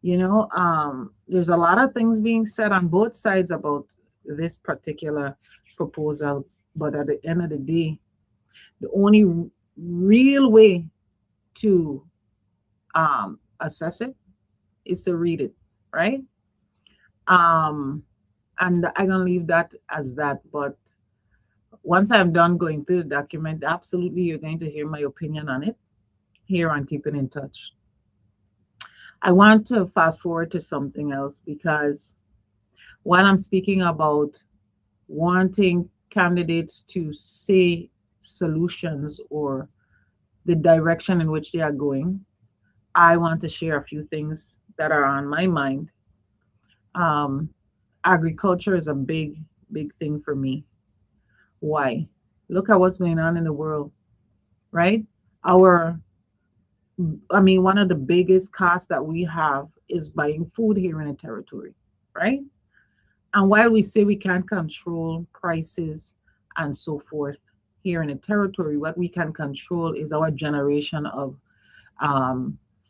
There's a lot of things being said on both sides about this particular proposal, but at the end of the day, the only real way to assess it is to read it, right? And I'm gonna leave that as that. But once I'm done going through the document, absolutely you're going to hear my opinion on it here on Keeping in Touch. I want to fast forward to something else because while I'm speaking about wanting candidates to say solutions or the direction in which they are going, I want to share a few things that are on my mind. Agriculture is a big, big thing for me. Why? Look at what's going on in the world, right? One of the biggest costs that we have is buying food here in the territory, right? And while we say we can't control prices and so forth here in the territory, what we can control is our generation of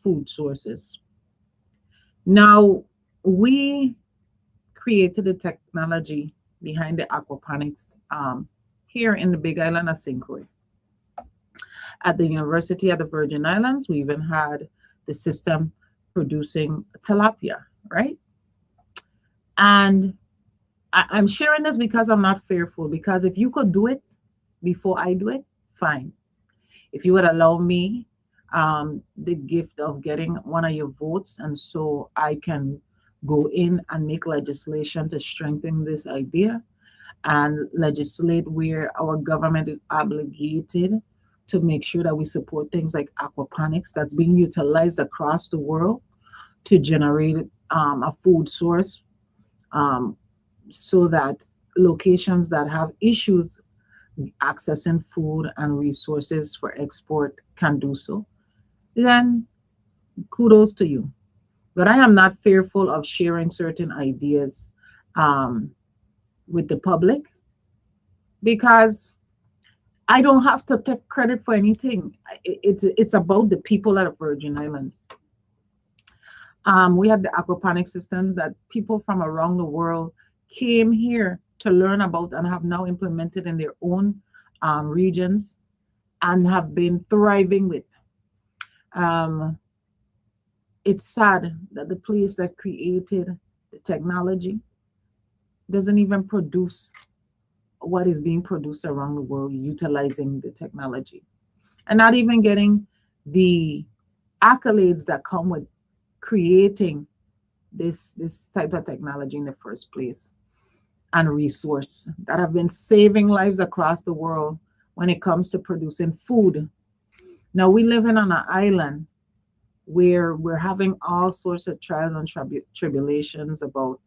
food sources. Now, we created the technology behind the aquaponics here in the Big Island of St. Croix. At the University of the Virgin Islands, we even had the system producing tilapia, right? And I'm sharing this because I'm not fearful, because if you could do it before I do it, fine. If you would allow me the gift of getting one of your votes, and so I can go in and make legislation to strengthen this idea and legislate where our government is obligated to make sure that we support things like aquaponics that's being utilized across the world to generate a food source um, so that locations that have issues accessing food and resources for export can do so, then kudos to you. But I am not fearful of sharing certain ideas um, with the public because I don't have to take credit for anything. It's about the people at the Virgin Islands. We had the aquaponic systems that people from around the world came here to learn about and have now implemented in their own regions and have been thriving with. Um, it's sad that the place that created the technology doesn't even produce what is being produced around the world utilizing the technology and not even getting the accolades that come with creating this type of technology in the first place and resource that have been saving lives across the world when it comes to producing food. Now we live in on an island where we're having all sorts of trials and tribulations about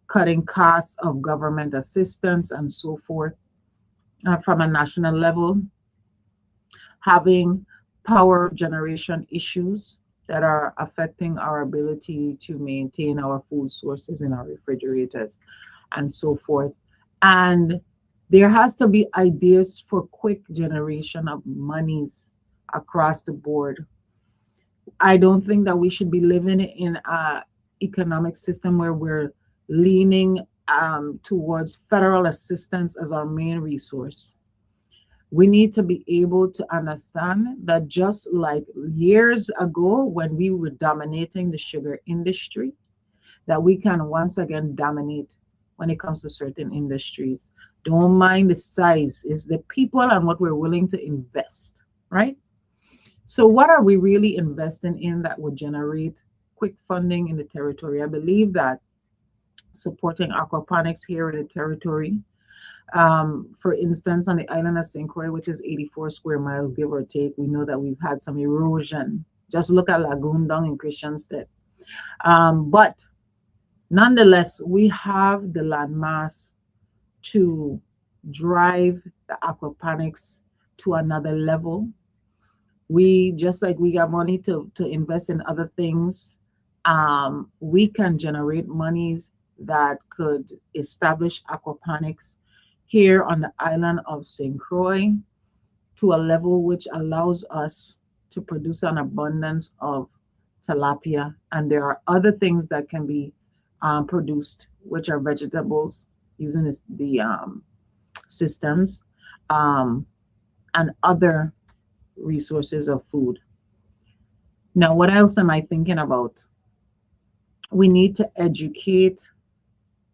cutting costs of government assistance and so forth from a national level, having power generation issues that are affecting our ability to maintain our food sources in our refrigerators and so forth. And there has to be ideas for quick generation of monies across the board. I don't think that we should be living in a economic system where we're leaning towards federal assistance as our main resource. We need to be able to understand that just like years ago when we were dominating the sugar industry, that we can once again dominate when it comes to certain industries. Don't mind the size, it's the people and what we're willing to invest, right? So what are we really investing in that would generate quick funding in the territory? I believe that supporting aquaponics here in the territory, for instance, on the island of St. Croix, which is 84 square miles, give or take, we know that we've had some erosion. Just look at Lagoon down in Christiansted. But nonetheless, we have the landmass to drive the aquaponics to another level. We just like we got money to invest in other things. We can generate monies that could establish aquaponics here on the island of St. Croix to a level which allows us to produce an abundance of tilapia. And there are other things that can be produced, which are vegetables using the systems and other resources of food. Now, what else am I thinking about? We need to educate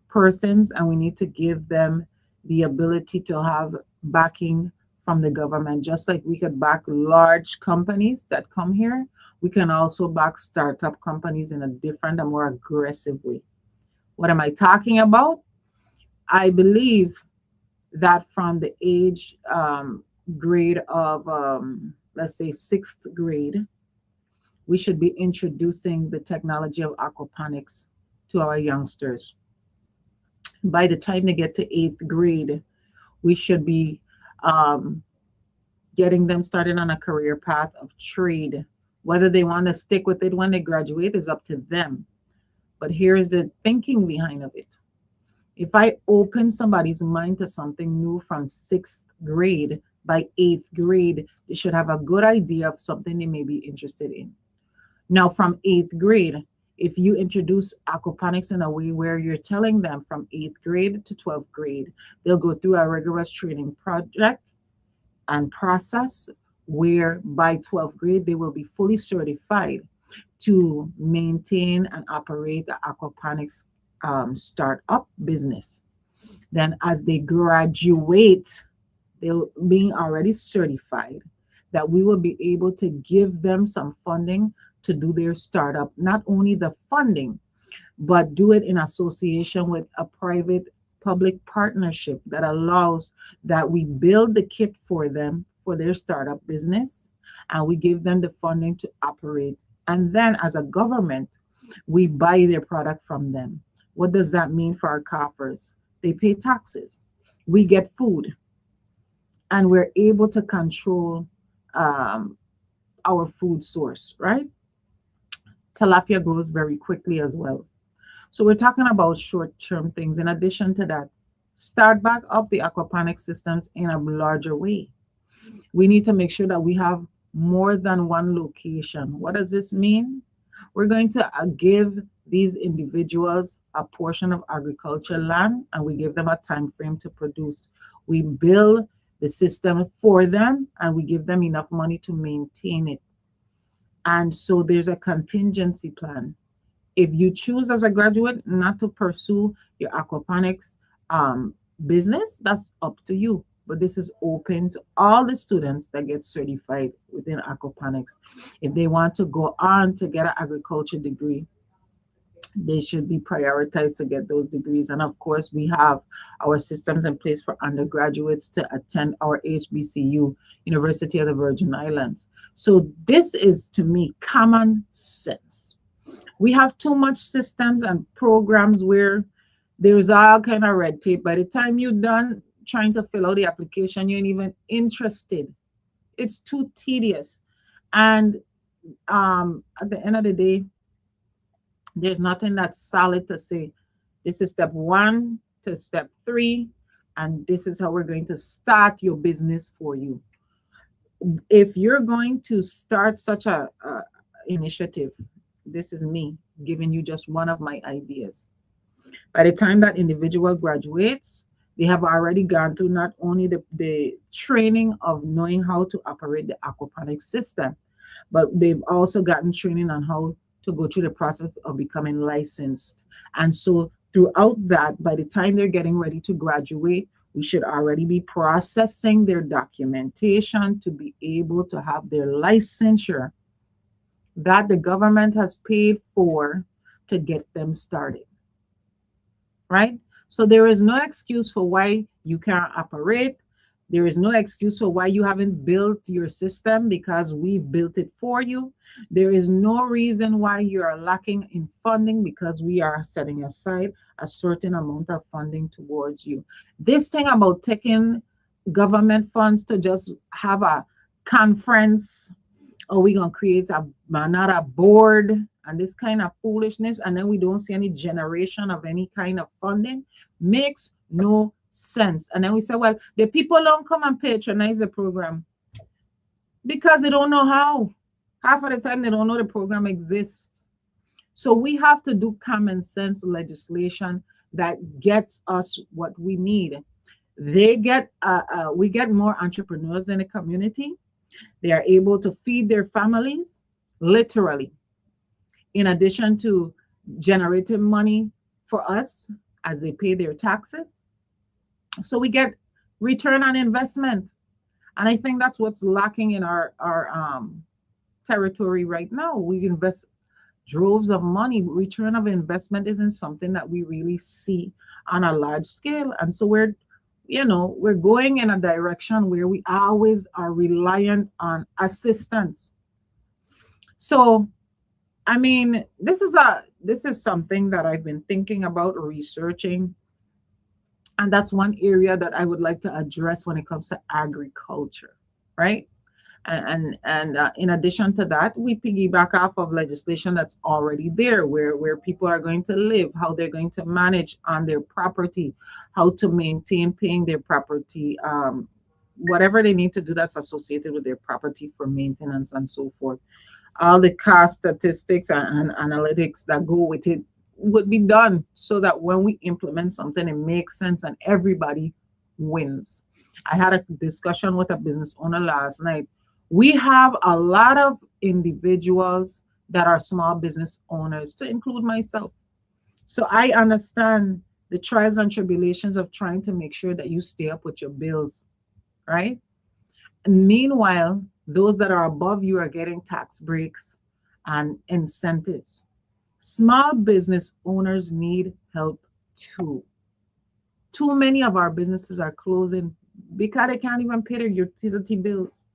persons and we need to give them the ability to have backing from the government. Just like we could back large companies that come here, we can also back startup companies in a different and more aggressive way. What am I talking about? I believe that from the age grade of, let's say, sixth grade, we should be introducing the technology of aquaponics to our youngsters. By the time they get to eighth grade, we should be getting them started on a career path of trade. Whether they want to stick with it when they graduate is up to them. But here is the thinking behind of it. If I open somebody's mind to something new from sixth grade, by eighth grade, they should have a good idea of something they may be interested in. Now, from eighth grade, if you introduce aquaponics in a way where you're telling them from eighth grade to 12th grade, they'll go through a rigorous training project and process where by 12th grade, they will be fully certified to maintain and operate the aquaponics startup business. Then as they graduate, they'll being already certified that we will be able to give them some funding to do their startup, not only the funding, but do it in association with a private public partnership that allows that we build the kit for them for their startup business and we give them the funding to operate. And then as a government, we buy their product from them. So we can What does that mean for our coffers? They pay taxes. We get food, and we're able to control um, our food source, right? Tilapia grows very quickly as well. So we're talking about short-term things. In addition to that, start back up the aquaponics systems in a larger way. We need to make sure that we have more than one location. What does this mean? We're going to give these individuals a portion of agriculture land, and we give them a time frame to produce. We build the system for them, and we give them enough money to maintain it. And so there's a contingency plan. If you choose as a graduate not to pursue your aquaponics um, business, that's up to you. But this is open to all the students that get certified within aquaponics. If they want to go on to get an agriculture degree, they should be prioritized to get those degrees. And of course, we have our systems in place for undergraduates to attend our HBCU, University of the Virgin Islands. So this is, to me, common sense. We have too much systems and programs where there's all kind of red tape. By the time you're done trying to fill out the application, you ain't even interested. It's too tedious. And at the end of the day, there's nothing that's solid to say. This is step 1 to step 3, and this is how we're going to start your business for you. If you're going to start such a initiative, this is me giving you just one of my ideas. By the time that individual graduates, they have already gone through not only the training of knowing how to operate the aquaponics system, but they've also gotten training on how to go through the process of becoming licensed. And so throughout that, by the time they're getting ready to graduate, we should already be processing their documentation to be able to have their licensure that the government has paid for to get them started, right? So there is no excuse for why you can't operate. There is no excuse for why you haven't built your system, because we've built it for you. There is no reason why you are lacking in funding, because we are setting aside a certain amount of funding towards you. This thing about taking government funds to just have a conference, or we're going to create another board and this kind of foolishness, and then we don't see any generation of any kind of funding, makes no sense. And then we say, well, the people don't come and patronize the program because they don't know how. Half of the time, they don't know the program exists. So we have to do common sense legislation that gets us what we need. We get more entrepreneurs in the community. They are able to feed their families, literally, in addition to generating money for us as they pay their taxes. So we get return on investment. And I think that's what's lacking in our territory right now. We invest droves of money. Return of investment isn't something that we really see on a large scale. And so we're going in a direction where we always are reliant on assistance. So, I mean, this is something that I've been thinking about researching. And that's one area that I would like to address when it comes to agriculture, right? And in addition to that, we piggyback off of legislation that's already there, where people are going to live, how they're going to manage on their property, how to maintain paying their property, whatever they need to do that's associated with their property for maintenance and so forth. All the cost statistics and analytics that go with it would be done so that when we implement something, it makes sense and everybody wins. I had a discussion with a business owner last night. We have a lot of individuals that are small business owners, to include myself. So I understand the trials and tribulations of trying to make sure that you stay up with your bills, right? And meanwhile, those that are above you are getting tax breaks and incentives. Small business owners need help too. Too many of our businesses are closing because they can't even pay their utility bills.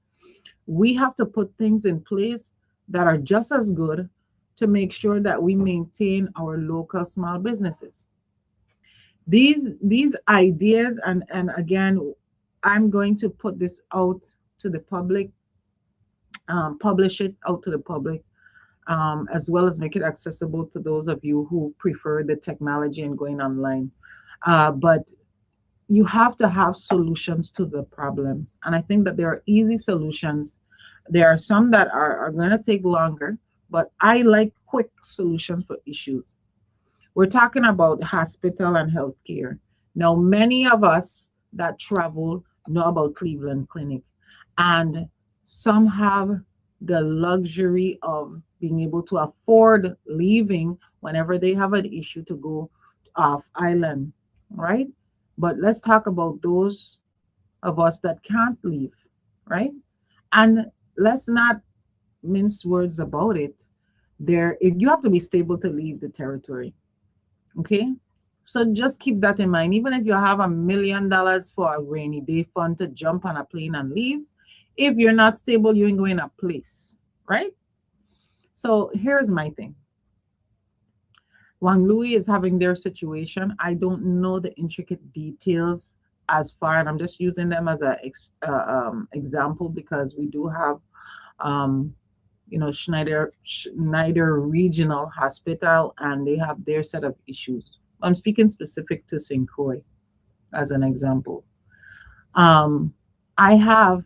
We have to put things in place that are just as good to make sure that we maintain our local small businesses. These ideas, and again, I'm going to put this out to the public, publish it out to the public, as well as make it accessible to those of you who prefer the technology and going online. But you have to have solutions to the problem. And I think that there are easy solutions. There are some that are going to take longer, but I like quick solutions for issues. We're talking about hospital and healthcare. Now, many of us that travel know about Cleveland Clinic, and some have the luxury of being able to afford leaving whenever they have an issue to go off island, right? But let's talk about those of us that can't leave, right? And let's not mince words about it. There, if you have to be stable to leave the territory, okay? So just keep that in mind. Even if you have $1 million for a rainy day fund to jump on a plane and leave, if you're not stable, you ain't going a place, right? So here's my thing. Wang Louis is having their situation. I don't know the intricate details as far, and I'm just using them as a example because we do have, um, Schneider Regional Hospital, and they have their set of issues. I'm speaking specific to St. Croix as an example. Um, I have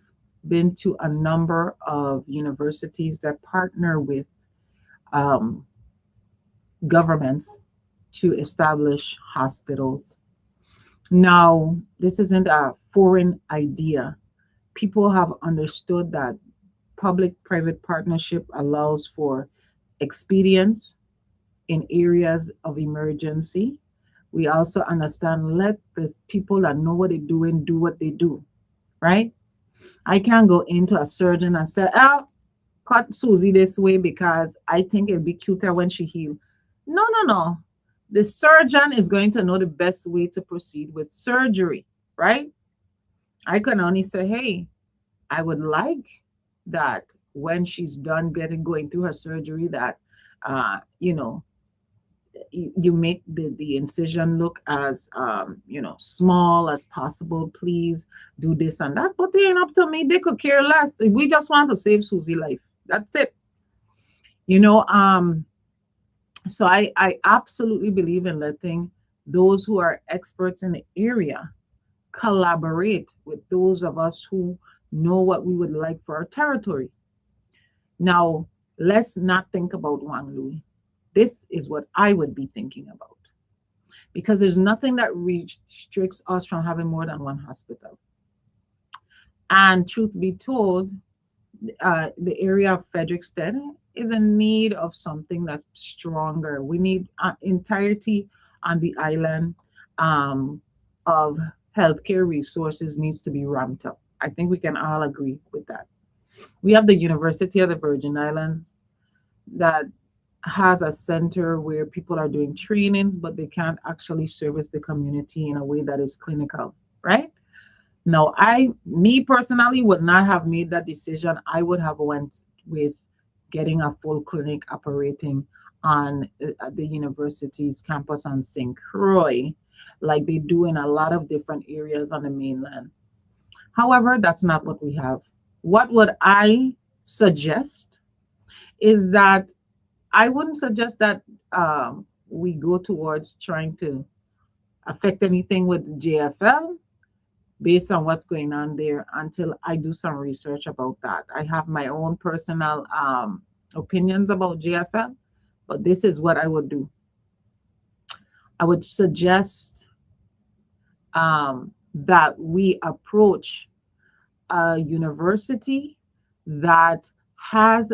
been to a number of universities that partner with um, governments to establish hospitals. Now, this isn't a foreign idea. People have understood that public private partnership allows for expedience in areas of emergency. We also understand let the people that know what they're doing do what they do, right? I can't go into a surgeon and say, oh, cut Susie this way because I think it'll be cuter when she heals. No, no, no. The surgeon is going to know the best way to proceed with surgery, right? I can only say, hey, I would like that when she's done going through her surgery, that you know, you make the incision look as small as possible. Please do this and that. But they ain't up to me. They could care less. We just want to save Susie life. That's it. You know, so I absolutely believe in letting those who are experts in the area collaborate with those of us who know what we would like for our territory. Now, let's not think about Wang Louis. This is what I would be thinking about. Because there's nothing that restricts us from having more than one hospital. And truth be told, the area of Frederickstead is in need of something that's stronger. We need entirety on the island of healthcare resources needs to be ramped up. I think we can all agree with that. We have the University of the Virgin Islands that has a center where people are doing trainings, but they can't actually service the community in a way that is clinical, right? Now, me personally would not have made that decision. I would have went with getting a full clinic operating on the university's campus on St. Croix, like they do in a lot of different areas on the mainland. However, that's not what we have. What would I suggest is that I wouldn't suggest that we go towards trying to affect anything with JFL based on what's going on there until I do some research about that. I have my own personal opinions about JFL, but this is what I would do. I would suggest that we approach a university that has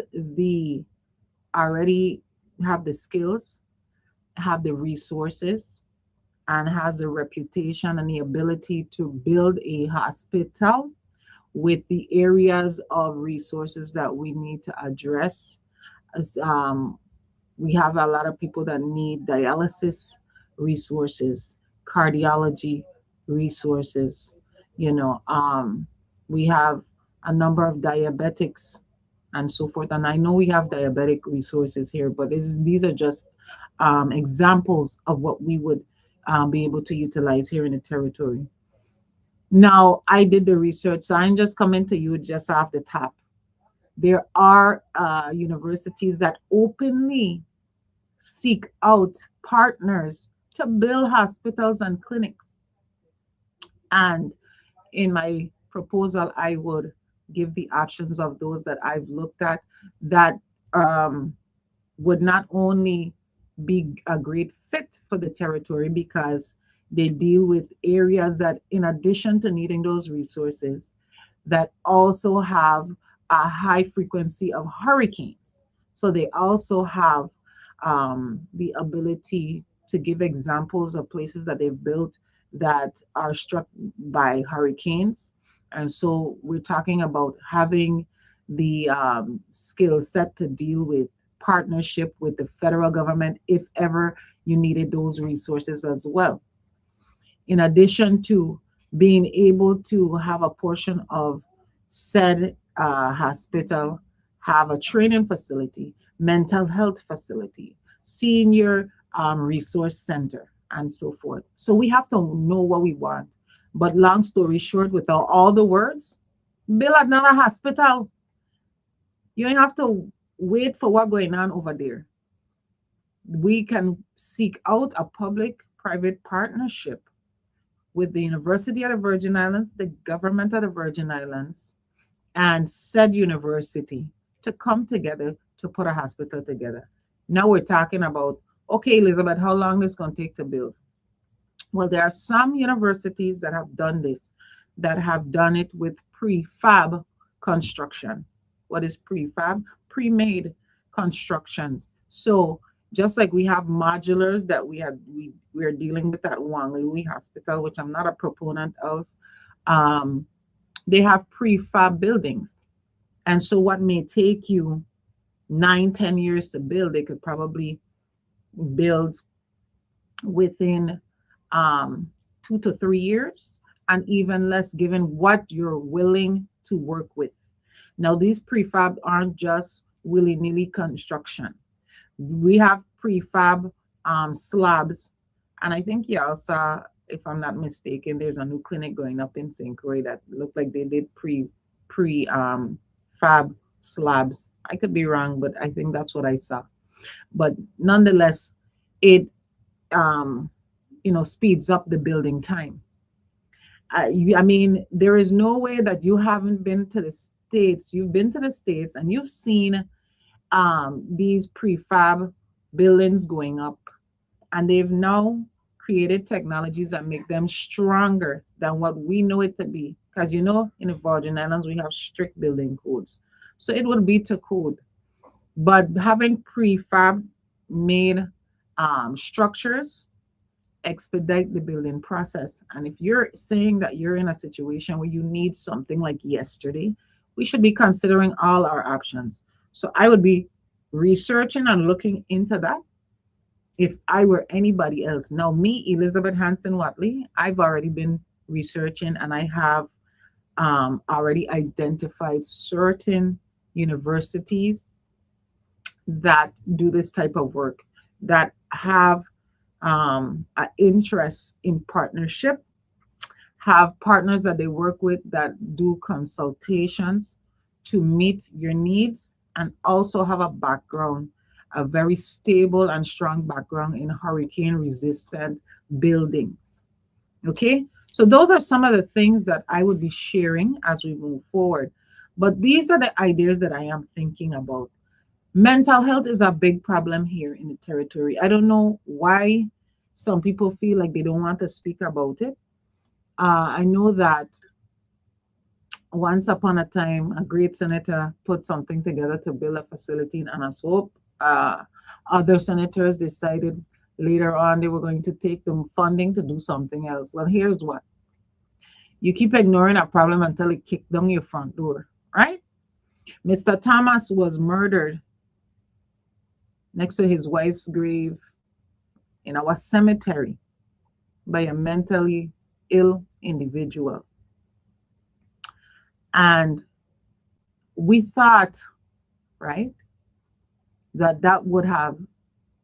already have the skills, have the resources, and has a reputation and the ability to build a hospital with the areas of resources that we need to address. As we have a lot of people that need dialysis resources, cardiology resources. We have a number of diabetics and so forth. And I know we have diabetic resources here, but these are just examples of what we would be able to utilize here in the territory. Now, I did the research, so I'm just coming to you just off the top. There are universities that openly seek out partners to build hospitals and clinics. And in my proposal, I would give the options of those that I've looked at that um, would not only be a great fit for the territory because they deal with areas that, in addition to needing those resources, that also have a high frequency of hurricanes. So they also have the ability to give examples of places that they've built that are struck by hurricanes. And so we're talking about having the skill set to deal with partnership with the federal government if ever you needed those resources as well. In addition to being able to have a portion of said hospital have a training facility, mental health facility, senior resource center, and so forth. So we have to know what we want. But long story short, without all the words, build another hospital. You don't have to wait for what's going on over there. We can seek out a public private partnership with the University of the Virgin Islands, the government of the Virgin Islands, and said university to come together to put a hospital together. Now we're talking about, okay, Elizabeth, how long is it going to take to build? Well, there are some universities that have done this, that have done it with prefab construction. What is prefab? Pre-made constructions. So just like we have modulars that we're dealing with at Wang Louis Hospital, which I'm not a proponent of, um, they have prefab buildings. And so what may take you 9, 10 years to build, they could probably build within 2 to 3 years, and even less given what you're willing to work with. Now, these prefab aren't just willy-nilly construction. We have prefab slabs, and I think you all saw, if I'm not mistaken, there's a new clinic going up in St. Croix that looked like they did fab slabs. I could be wrong, but I think that's what I saw. But nonetheless, it speeds up the building time. I mean, there is no way that you haven't been to the States. You've been to the States and you've seen these prefab buildings going up, and they've now created technologies that make them stronger than what we know it to be. Because in the Virgin Islands, we have strict building codes. So it would be to code. But having prefab made structures expedite the building process. And if you're saying that you're in a situation where you need something like yesterday, we should be considering all our options. So I would be researching and looking into that if I were anybody else. Now, me, Elizabeth Hansen Watley, I've already been researching, and I have already identified certain universities that do this type of work, that have an interest in partnership, have partners that they work with that do consultations to meet your needs, and also have a background, a very stable and strong background in hurricane resistant buildings. Okay, so those are some of the things that I would be sharing as we move forward. But these are the ideas that I am thinking about. Mental health is a big problem here in the territory. I don't know why some people feel like they don't want to speak about it. I know that once upon a time, a great senator put something together to build a facility in Anasop. Other senators decided later on they were going to take the funding to do something else. Well, here's what. You keep ignoring a problem until it kicked down your front door, right? Mr. Thomas was murdered next to his wife's grave in our cemetery by a mentally ill individual. And we thought right? That would have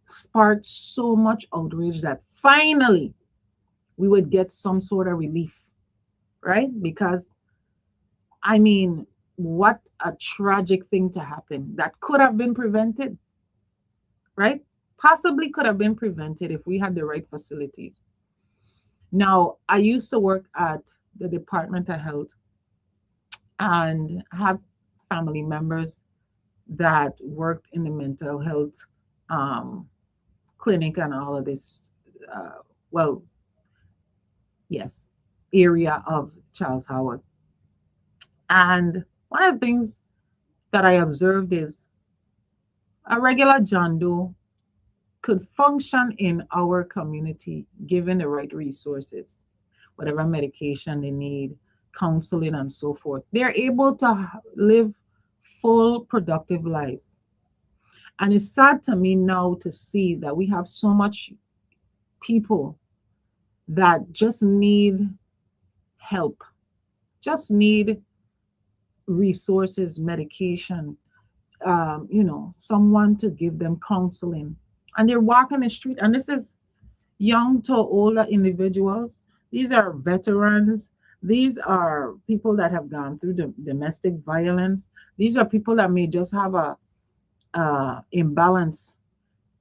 sparked so much outrage that finally we would get some sort of relief, right? Because I mean, what a tragic thing to happen that could have been prevented, right? Possibly could have been prevented if we had the right facilities. Now, I used to work at the Department of Health and have family members that worked in the mental health um, clinic and all of this, uh, well, yes, area of Charles Howard. And one of the things that I observed is a regular John Doe could function in our community given the right resources, whatever medication they need, counseling, and so forth. They're able to live full, productive lives. And it's sad to me now to see that we have so much people that just need help, just need resources, medication, someone to give them counseling. And they're walking the street, and this is young to older individuals. These are veterans. These are people that have gone through the domestic violence. These are people that may just have a imbalance,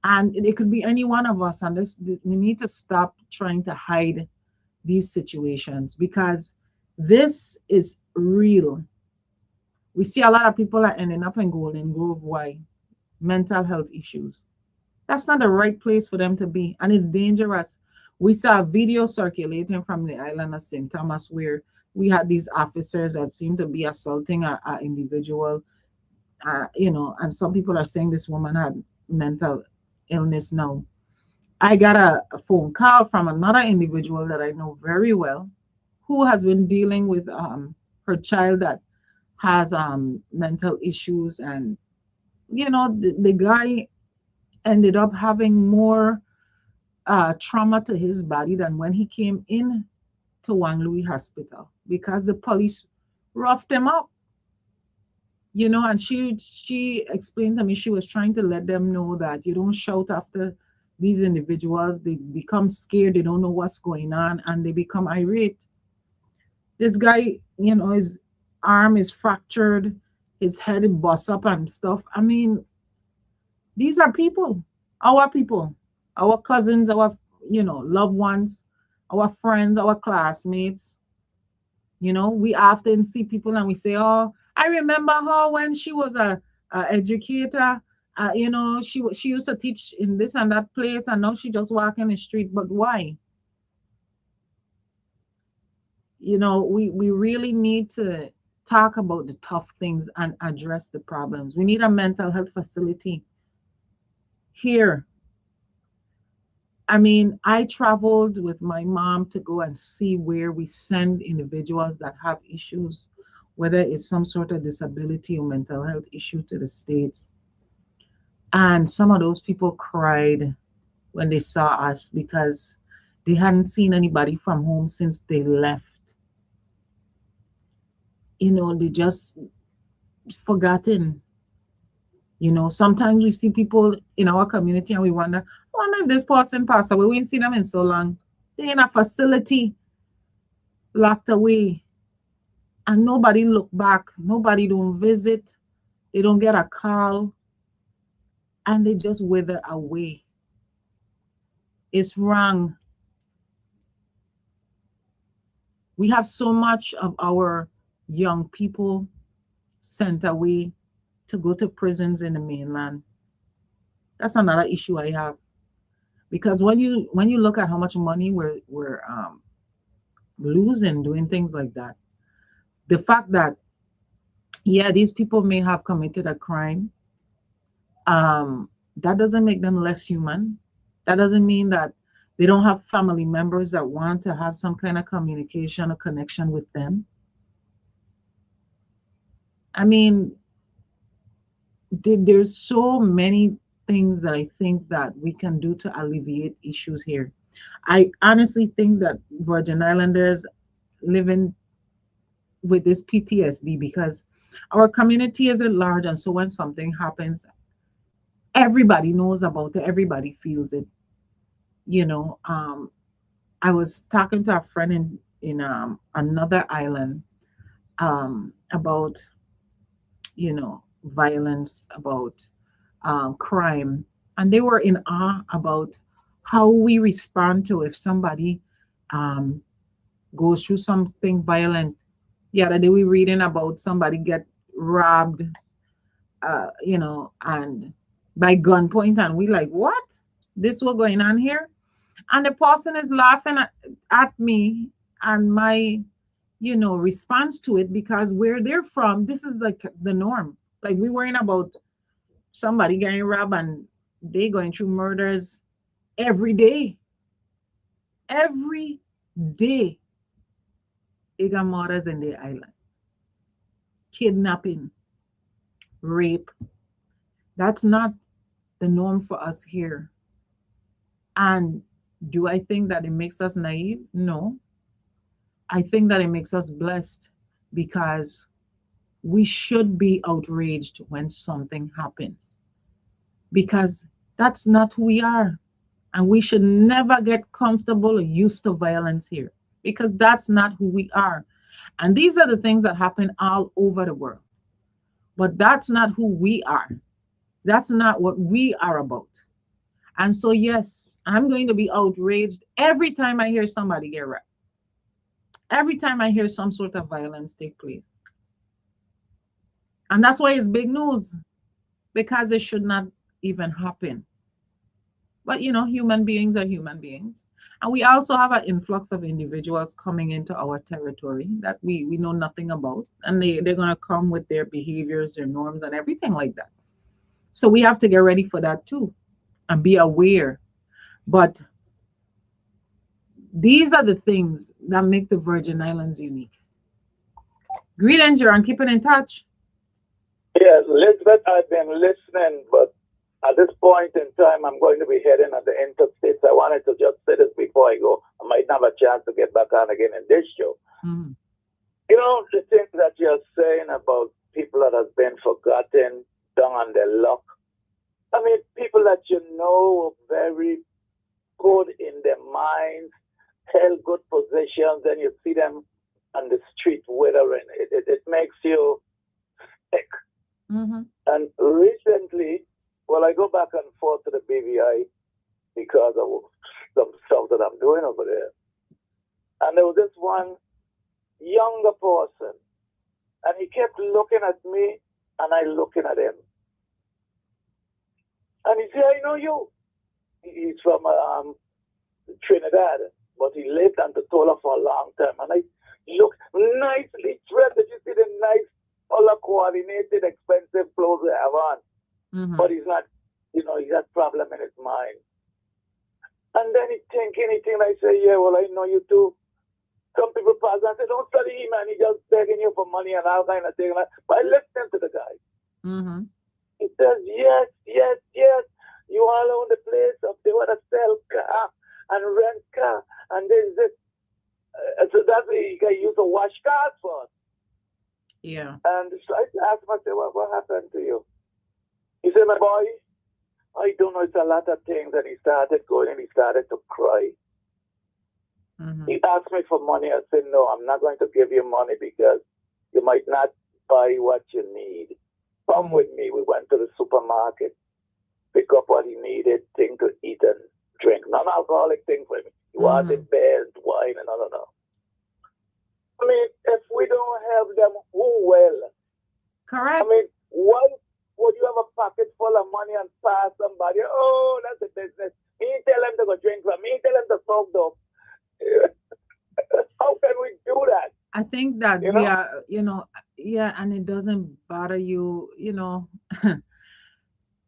and it could be any one of us. And we need to stop trying to hide these situations because this is real. We see a lot of people are ending up in Golden Grove. Why? Mental health issues. That's not the right place for them to be, and it's dangerous. We saw a video circulating from the island of St. Thomas where we had these officers that seemed to be assaulting a individual, and some people are saying this woman had mental illness now. I got a phone call from another individual that I know very well who has been dealing with her child that has mental issues, and the guy ended up having more trauma to his body than when he came in to Wang Louis Hospital because the police roughed him up. And she explained to me she was trying to let them know that you don't shout after these individuals. They become scared, they don't know what's going on, and they become irate. This guy, his arm is fractured, his head is bust up and stuff. I mean, these are people, our cousins, our loved ones, our friends, our classmates. We often see people and we say, "Oh, I remember her when she was a educator. She used to teach in this and that place, and now she just walk in the street." But why? We really need to talk about the tough things and address the problems. We need a mental health facility here. I mean, I traveled with my mom to go and see where we send individuals that have issues, whether it's some sort of disability or mental health issue, to the States. And some of those people cried when they saw us because they hadn't seen anybody from home since they left. They just forgotten. Sometimes we see people in our community and we wonder, if this person passed away. We ain't seen them in so long. They're in a facility, locked away, and nobody look back. Nobody don't visit. They don't get a call, and they just wither away. It's wrong. We have so much of our young people sent away to go to prisons in the mainland. That's another issue I have. Because when you look at how much money we're losing doing things like that, the fact that these people may have committed a crime, that doesn't make them less human. That doesn't mean that they don't have family members that want to have some kind of communication or connection with them. I mean, there's so many things that I think that we can do to alleviate issues here. I honestly think that Virgin Islanders living with this PTSD because Our community isn't large, and so when something happens, everybody knows about it, everybody feels it. You know, I was talking to a friend in another island about violence, about crime, and they were in awe about how we respond to if somebody um, goes through something violent. The other day we reading about somebody get robbed, and by gunpoint, and we like, what? This was going on here, and the person is laughing at me and my response to it, because where they're from, this is like the norm. Like, we worrying about somebody getting robbed and they going through murders every day. Every day, they got murders in the island, kidnapping, rape. That's not the norm for us here. And do I think that it makes us naive? No. I think that it makes us blessed, because we should be outraged when something happens, because that's not who we are. And we should never get comfortable or used to violence here, because that's not who we are. And these are the things that happen all over the world. But that's not who we are. That's not what we are about. And so, yes, I'm going to be outraged every time I hear somebody get raped, every time I hear some sort of violence take place. And that's why it's big news, because it should not even happen. But human beings are human beings. And we also have an influx of individuals coming into our territory that we know nothing about. And they're going to come with their behaviors, their norms, and everything like that. So we have to get ready for that too and be aware. But these are the things that make the Virgin Islands unique. Greetings, Jaron. Keeping in touch. Yes, Elizabeth, I've been listening, but at this point in time, I'm going to be heading on the interstates. I wanted to just say this before I go. I might not have a chance to get back on again in this show. Mm-hmm. You know, the things that you're saying about people that have been forgotten, down on their luck. I mean, people that very good in their minds, held good positions, and you see them on the street withering. It makes you sick. Mm-hmm. And recently, well, I go back and forth to the BVI because of some stuff that I'm doing over there. And there was this one younger person, and he kept looking at me, and I looking at him. And he said, I know you. He's from Trinidad, but he lived in Totola for a long time. And I look nicely dressed. Did you see the nice, color coordinated, expensive clothes they have on? Mm-hmm. But he's not, he has problem in his mind. And then he think anything. I say, yeah, well, I know you too. Some people pass and say, don't study him, man. He's just begging you for money and all kind of thing. But I listen to the guy. Mm-hmm. He says, yes. You all own the place up there want to sell car and rent car. And there's this. So that's what you can use to wash cars for. Yeah. And so I asked him, I said, what happened to you? He said, my boy, I don't know, it's a lot of things. And he started going and he started to cry. Mm-hmm. He asked me for money. I said, no, I'm not going to give you money because you might not buy what you need. Come with me. We went to the supermarket, pick up what he needed, thing to eat and drink. Non-alcoholic thing for him. He wanted beers, wine, and no. I mean, if we don't have them, who will? Correct. I mean, why would you have a pocket full of money and pass somebody? Oh, that's a business. He tell them to go drink from me. He tell them to smoke dope. How can we do that? I think that You we know? are, yeah, and it doesn't bother you,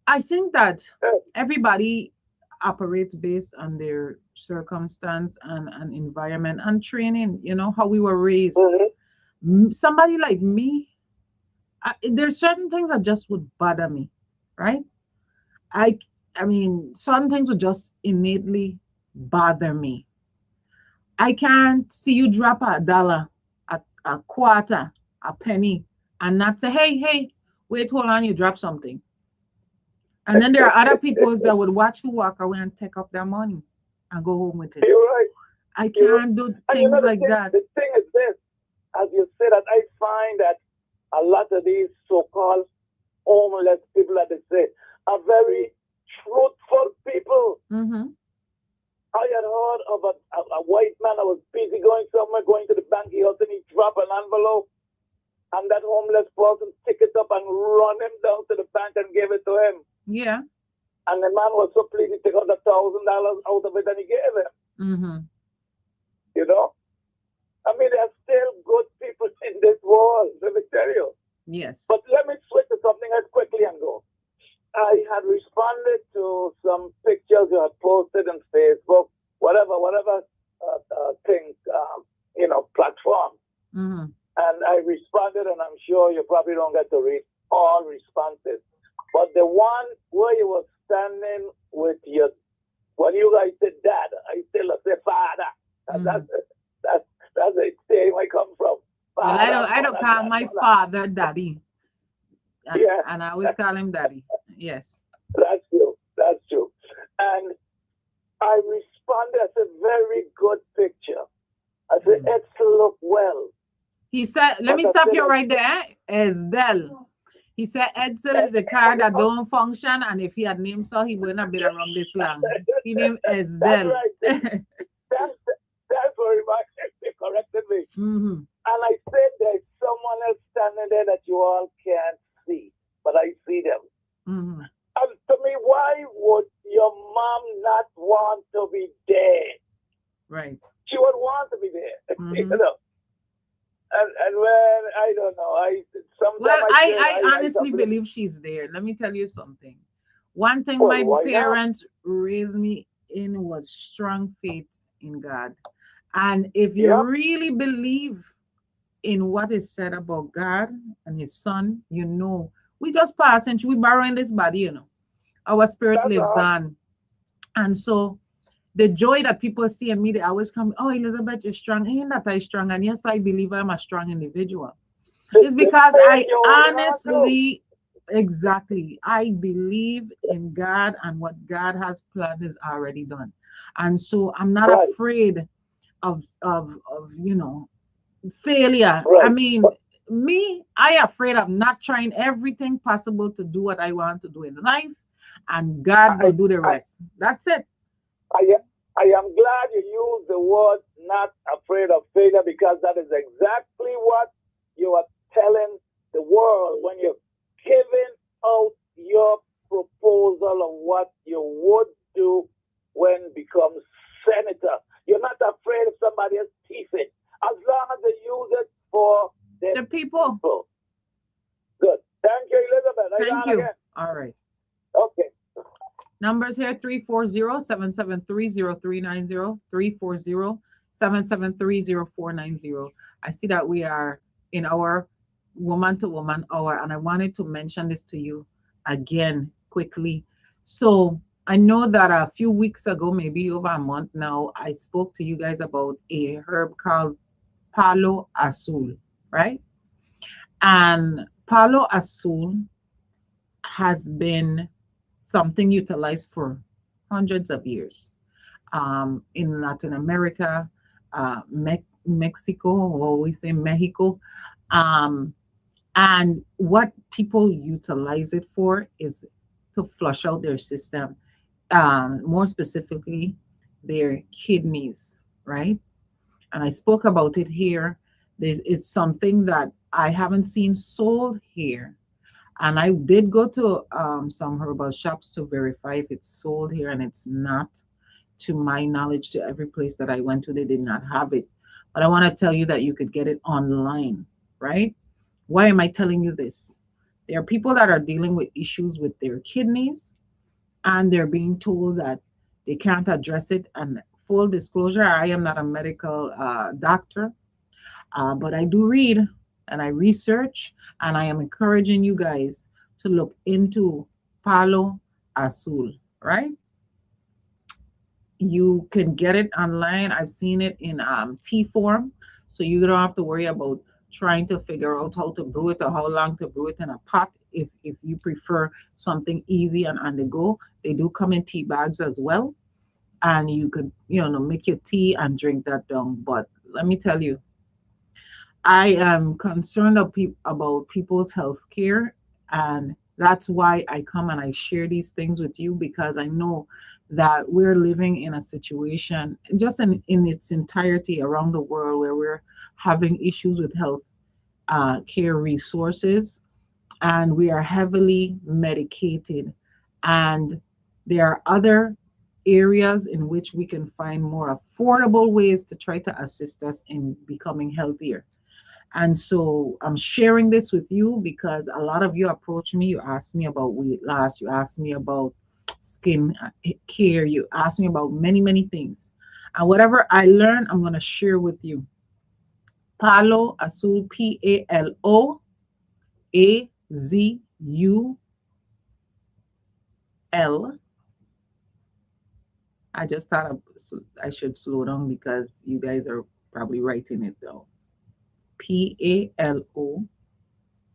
I think that everybody operates based on their circumstance and environment and training, how we were raised. Somebody like me, there's certain things that just would bother me, right? I I mean, some things would just innately bother me. I can't see you drop $1, a quarter, a penny, and not say, hey, wait, hold on, you drop something. And then there are other people that would watch you walk away and take up their money and go home with it. You're right. I You're right. can't do And you things know like that. the thing is this, as you said, that I find that a lot of these so-called homeless people, that they say, are very truthful people. Mm-hmm. I had heard of a white man that was busy going somewhere, going to the bank. He also he dropped an envelope, and that homeless person picked it up and run him down to the bank and gave it to him. Yeah. And the man was so pleased he took out $1,000 out of it and he gave him. Mm-hmm. You know? I mean, there are still good people in this world, let me tell you. Yes. But let me switch to something else quickly and go. I had responded to some pictures you had posted on Facebook, whatever thing, platform. Mm-hmm. And I responded, and I'm sure you probably don't get to read all responses. But the one where you were standing with your, when you guys said dad, I still say father. Mm-hmm. That's the state I come from. Well, I don't call my father daddy. Yeah. And I always call him daddy. Yes. That's true. That's true. And I responded as a very good picture. I said, it's look well. He said, let me stop you right there. Esdel. He said Edsel is a car that don't function, and if he had named so, he wouldn't have been around this long. He named Esdel. That's right. That's very much they corrected me. Mm-hmm. And I said there's someone else standing there that you all can't see, but I see them. Mm-hmm. And to me, why would your mom not want to be there? Right. She would want to be there, Mm-hmm. you know. And when I don't know, I honestly believe she's there. Let me tell you something. One thing my parents raised me in was strong faith in God. And if you really believe in what is said about God and his son, we just pass and we borrowing this body, Our spirit lives on. And so the joy that people see in me, they always come, oh, Elizabeth, you're strong. Ain't that I strong? And yes, I believe I'm a strong individual. It's because I honestly, exactly, I believe in God, and what God has planned is already done. And so I'm not afraid of failure. Right. I mean, I afraid of not trying everything possible to do what I want to do in life, and God will do the rest. That's it. I am glad you used the word not afraid of failure, because that is exactly what you are telling the world when you're giving out your proposal of what you would do when becomes senator. You're not afraid of somebody else teeth it, as long as they use it for the people. Good. Thank you, Elizabeth. Thank you. Again. All right. Okay. Numbers here 340-773-0390, 340-773-0490. I see that we are in our woman to woman hour, and I wanted to mention this to you again quickly. So I know that a few weeks ago, maybe over a month now, I spoke to you guys about a herb called Palo Azul, right? And Palo Azul has been something utilized for hundreds of years in Latin America, Mexico, or we say Mexico. And what people utilize it for is to flush out their system, more specifically, their kidneys, right? And I spoke about it here. It's something that I haven't seen sold here. And I did go to some herbal shops to verify if it's sold here, and it's not. To my knowledge, to every place that I went to, they did not have it. But I want to tell you that you could get it online, right? Why am I telling you this? There are people that are dealing with issues with their kidneys, and they're being told that they can't address it. And full disclosure, I am not a medical doctor, but I do read and I research, and I am encouraging you guys to look into Palo Azul, right? You can get it online. I've seen it in tea form, so you don't have to worry about trying to figure out how to brew it or how long to brew it in a pot. If you prefer something easy and on the go, they do come in tea bags as well. And you could, make your tea and drink that down. But let me tell you, I am concerned about people's health care, and that's why I come and I share these things with you, because I know that we're living in a situation just in its entirety around the world where we're having issues with health care resources, and we are heavily medicated. And there are other areas in which we can find more affordable ways to try to assist us in becoming healthier. And so I'm sharing this with you because a lot of you approach me. You ask me about weight loss. You ask me about skin care. You ask me about many, many things. And whatever I learn, I'm going to share with you. Palo Azul, Paloazul. I just thought I should slow down because you guys are probably writing it though. Palo,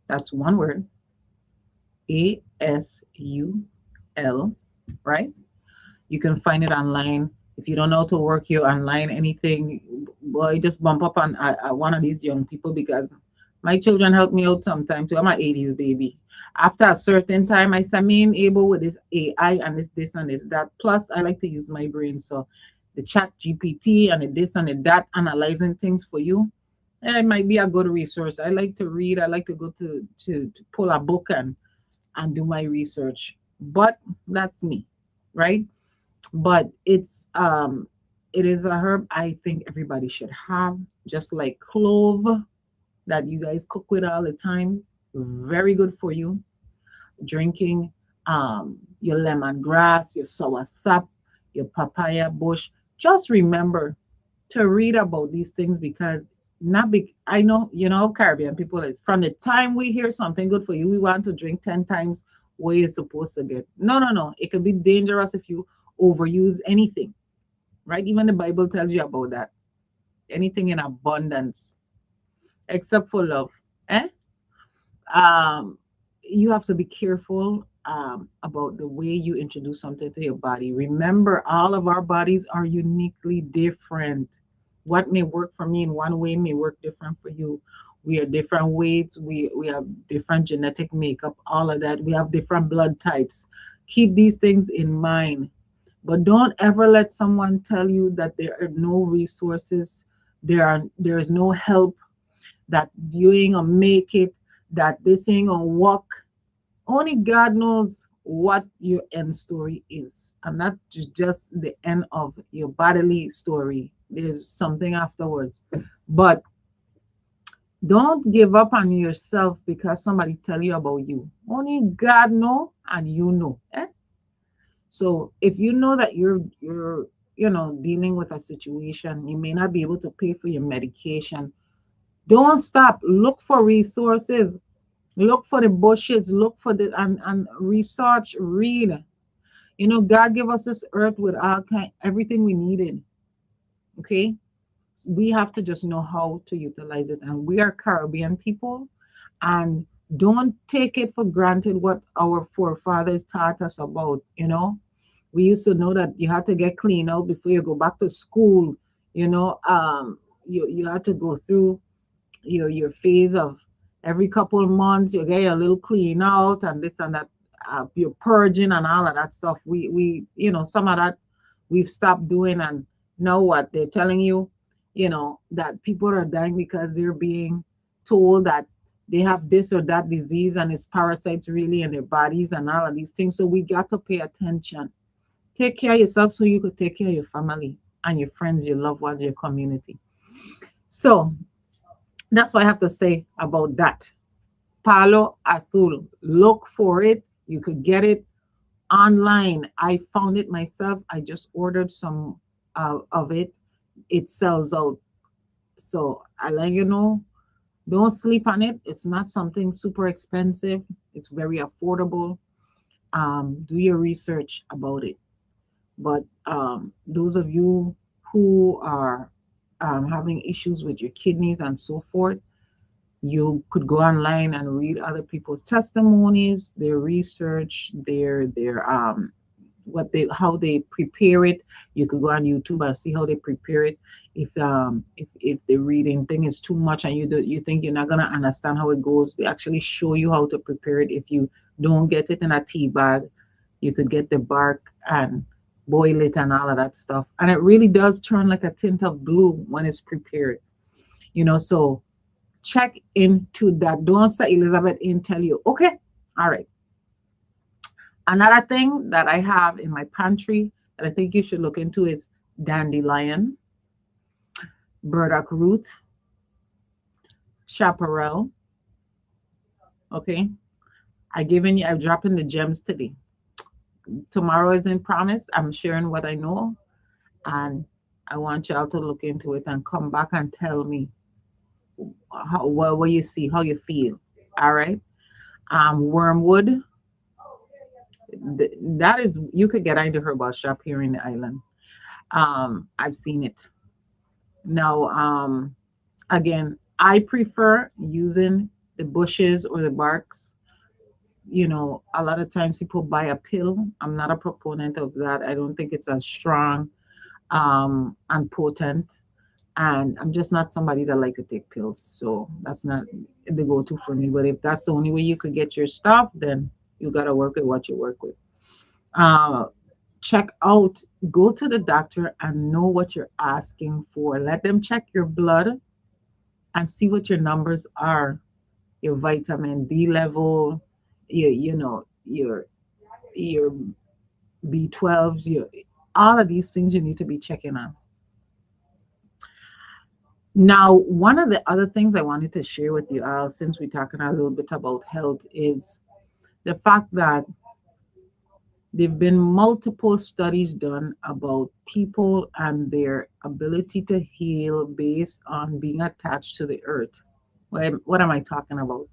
that's one word. ASUL, right? You can find it online. If you don't know how to work your online anything, boy, just bump up on one of these young people, because my children help me out sometimes too. I'm an 80s baby. After a certain time, I said, me ain't able with this AI and this and this that. Plus, I like to use my brain. So the chat GPT and the this and the that, analyzing things for you, it might be a good resource. I like to read. I like to go to pull a book and do my research. But that's me, right? But it is a herb I think everybody should have, just like clove that you guys cook with all the time. Very good for you. Drinking your lemongrass, your soursop, your papaya bush. Just remember to read about these things, because not big. I know, Caribbean people is from the time we hear something good for you, we want to drink 10 times what you're supposed to get. No, no, no. It could be dangerous if you overuse anything, right? Even the Bible tells you about that. Anything in abundance, except for love. Eh? um, you have to be careful about the way you introduce something to your body. Remember, all of our bodies are uniquely different. What may work for me in one way may work different for you. We are different weights. We have different genetic makeup. All of that. We have different blood types. Keep these things in mind. But don't ever let someone tell you that there are no resources. There is no help, that you ain't gonna make it, that this ain't gonna work. Only God knows what your end story is. And not just the end of your bodily story. There's something afterwards. But don't give up on yourself because somebody tell you about you. Only God know and you know. Eh? So if you know that you're dealing with a situation, you may not be able to pay for your medication. Don't stop. Look for resources. Look for the bushes. Look for the and research. Read. God gave us this earth with everything we needed. Okay, we have to just know how to utilize it. And we are Caribbean people, and don't take it for granted what our forefathers taught us about. We used to know that you had to get clean out before you go back to school. You had to go through your phase of every couple of months you get a little clean out and this and that, you're purging and all of that stuff. We some of that we've stopped doing. And now what they're telling you, that people are dying because they're being told that they have this or that disease and it's parasites really in their bodies and all of these things. So we got to pay attention. Take care of yourself so you could take care of your family and your friends, your loved ones, your community. So that's what I have to say about that. Palo Azul. Look for it. You could get it online. I found it myself. I just ordered some of it. It sells out. So I let you know. Don't sleep on it. It's not something super expensive. It's very affordable. Do your research about it. But those of you who are having issues with your kidneys and so forth, You could go online and read other people's testimonies, their research, their what they how they prepare it. You could go on YouTube and see how they prepare it. If the reading thing is too much and you think you're not gonna understand how it goes, they actually show you how to prepare it. If you don't get it in a tea bag, you could get the bark and boil it and all of that stuff. And it really does turn like a tint of blue when it's prepared. So check into that. Don't say Elizabeth in tell you. Okay. All right. Another thing that I have in my pantry that I think you should look into is dandelion, burdock root, chaparral. Okay. I've dropping the gems today. Tomorrow is in promise. I'm sharing what I know, and I want y'all to look into it and come back and tell me what you see, how you feel. All right. Wormwood. That is, you could get into herbal shop here in the island. I've seen it. Now, again, I prefer using the bushes or the barks. A lot of times people buy a pill. I'm not a proponent of that. I don't think it's as strong and potent. And I'm just not somebody that like to take pills. So that's not the go-to for me. But if that's the only way you could get your stuff, then you gotta work with what you work with. Uh, check out, go to the doctor and know what you're asking for. Let them check your blood and see what your numbers are, your vitamin D level, your B12s, all of these things you need to be checking on. Now, one of the other things I wanted to share with you, Al, since we're talking a little bit about health, is the fact that there've been multiple studies done about people and their ability to heal based on being attached to the earth. What am I talking about?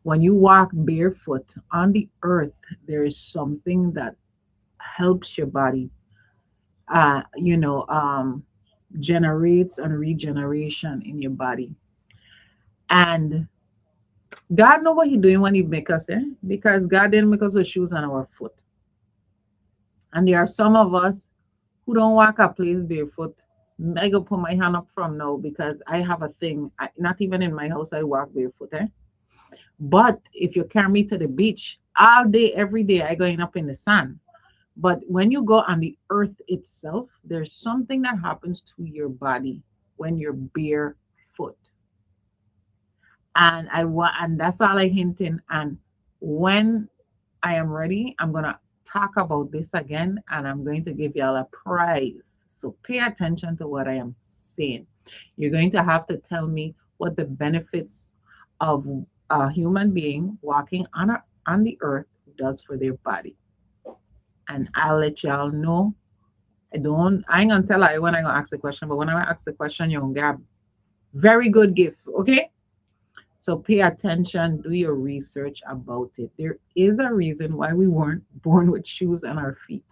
When you walk barefoot on the earth, there is something that helps your body, uh, you know, um, generates and regeneration in your body. And God know what He doing when He make us, because God didn't make us with shoes on our foot. And there are some of us who don't walk a place barefoot. I go put my hand up from now because I have a thing. Not even in my house I walk barefoot. But if you carry me to the beach all day, every day, I going up in the sun. But when you go on the earth itself, there's something that happens to your body when you're barefoot. And that's all I hinting. And when I am ready, I'm gonna talk about this again, and I'm going to give y'all a prize. So pay attention to what I am saying. You're going to have to tell me what the benefits of a human being walking on the earth does for their body. And I'll let y'all know. I ain't gonna tell her when I gonna ask the question, but when I ask the question, you're gonna get a very good gift. Okay? So pay attention, do your research about it. There is a reason why we weren't born with shoes on our feet.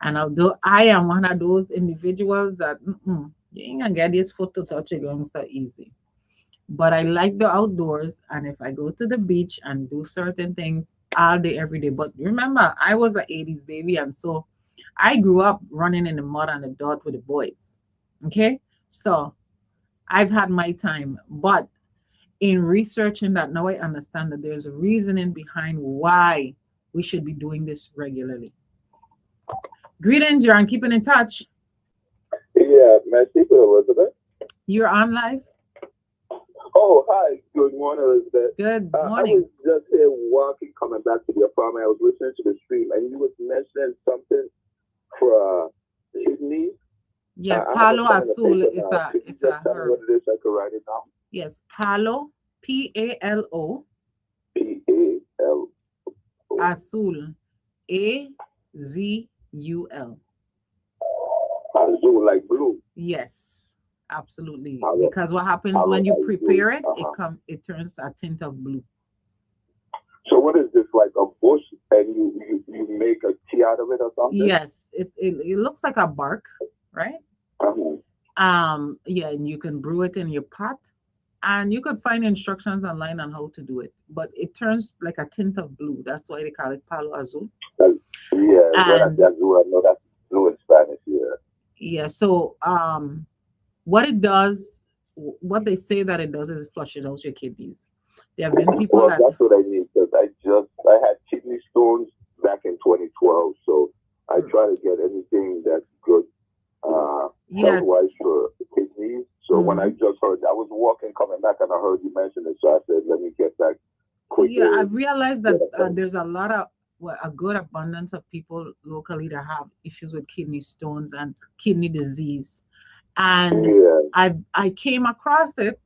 And although I am one of those individuals that you ain't gonna get this foot to touch it going so easy. But I like the outdoors, and if I go to the beach and do certain things all day, every day. But remember, I was an 80s baby, and so I grew up running in the mud and the dirt with the boys. Okay? So I've had my time. But in researching that, now I understand that there's a reasoning behind why we should be doing this regularly. Greetings, you're on Keeping in Touch. Yeah, may I speak with Elizabeth? You're on live. Oh, hi. Good morning, Elizabeth. Good I morning. was just here walking, coming back to the apartment. I was listening to the stream, and you was mentioning something for kidneys. Yeah, I have a Palo pen and a Azul paper is now. a Could you it's just a tell me herb. what it is? I could write it down. Yes, Palo, Palo, P-A-L. Azul, Azul. Azul, like blue. Yes, absolutely. Palo. Because what happens Palo when you Azul. prepare it, Uh-huh. it turns a tint of blue. So what is this, like a bush, and you make a tea out of it or something? Yes, it looks like a bark, right? Uh-huh. Yeah, and you can brew it in your pot, And you could find instructions online on how to do it, but it turns like a tint of blue. That's why they call it palo azul. Uh, yeah, when I say And Azul, I know that's blue in Spanish. Yeah. yeah, so what it does, what they say that it does is flushes out your kidneys. There have been people Well, that, that's what I need because I had kidney stones back in 2012, so I try to get anything that's good health wise yes, for the kidneys. So when I hmm just heard, I was walking coming back and I heard you mention it, so I said, let me get back yeah, quicker I've and realized get that up on. there's a lot of, well, a good abundance of people locally that have issues with kidney stones and kidney disease. And Yeah, I came across it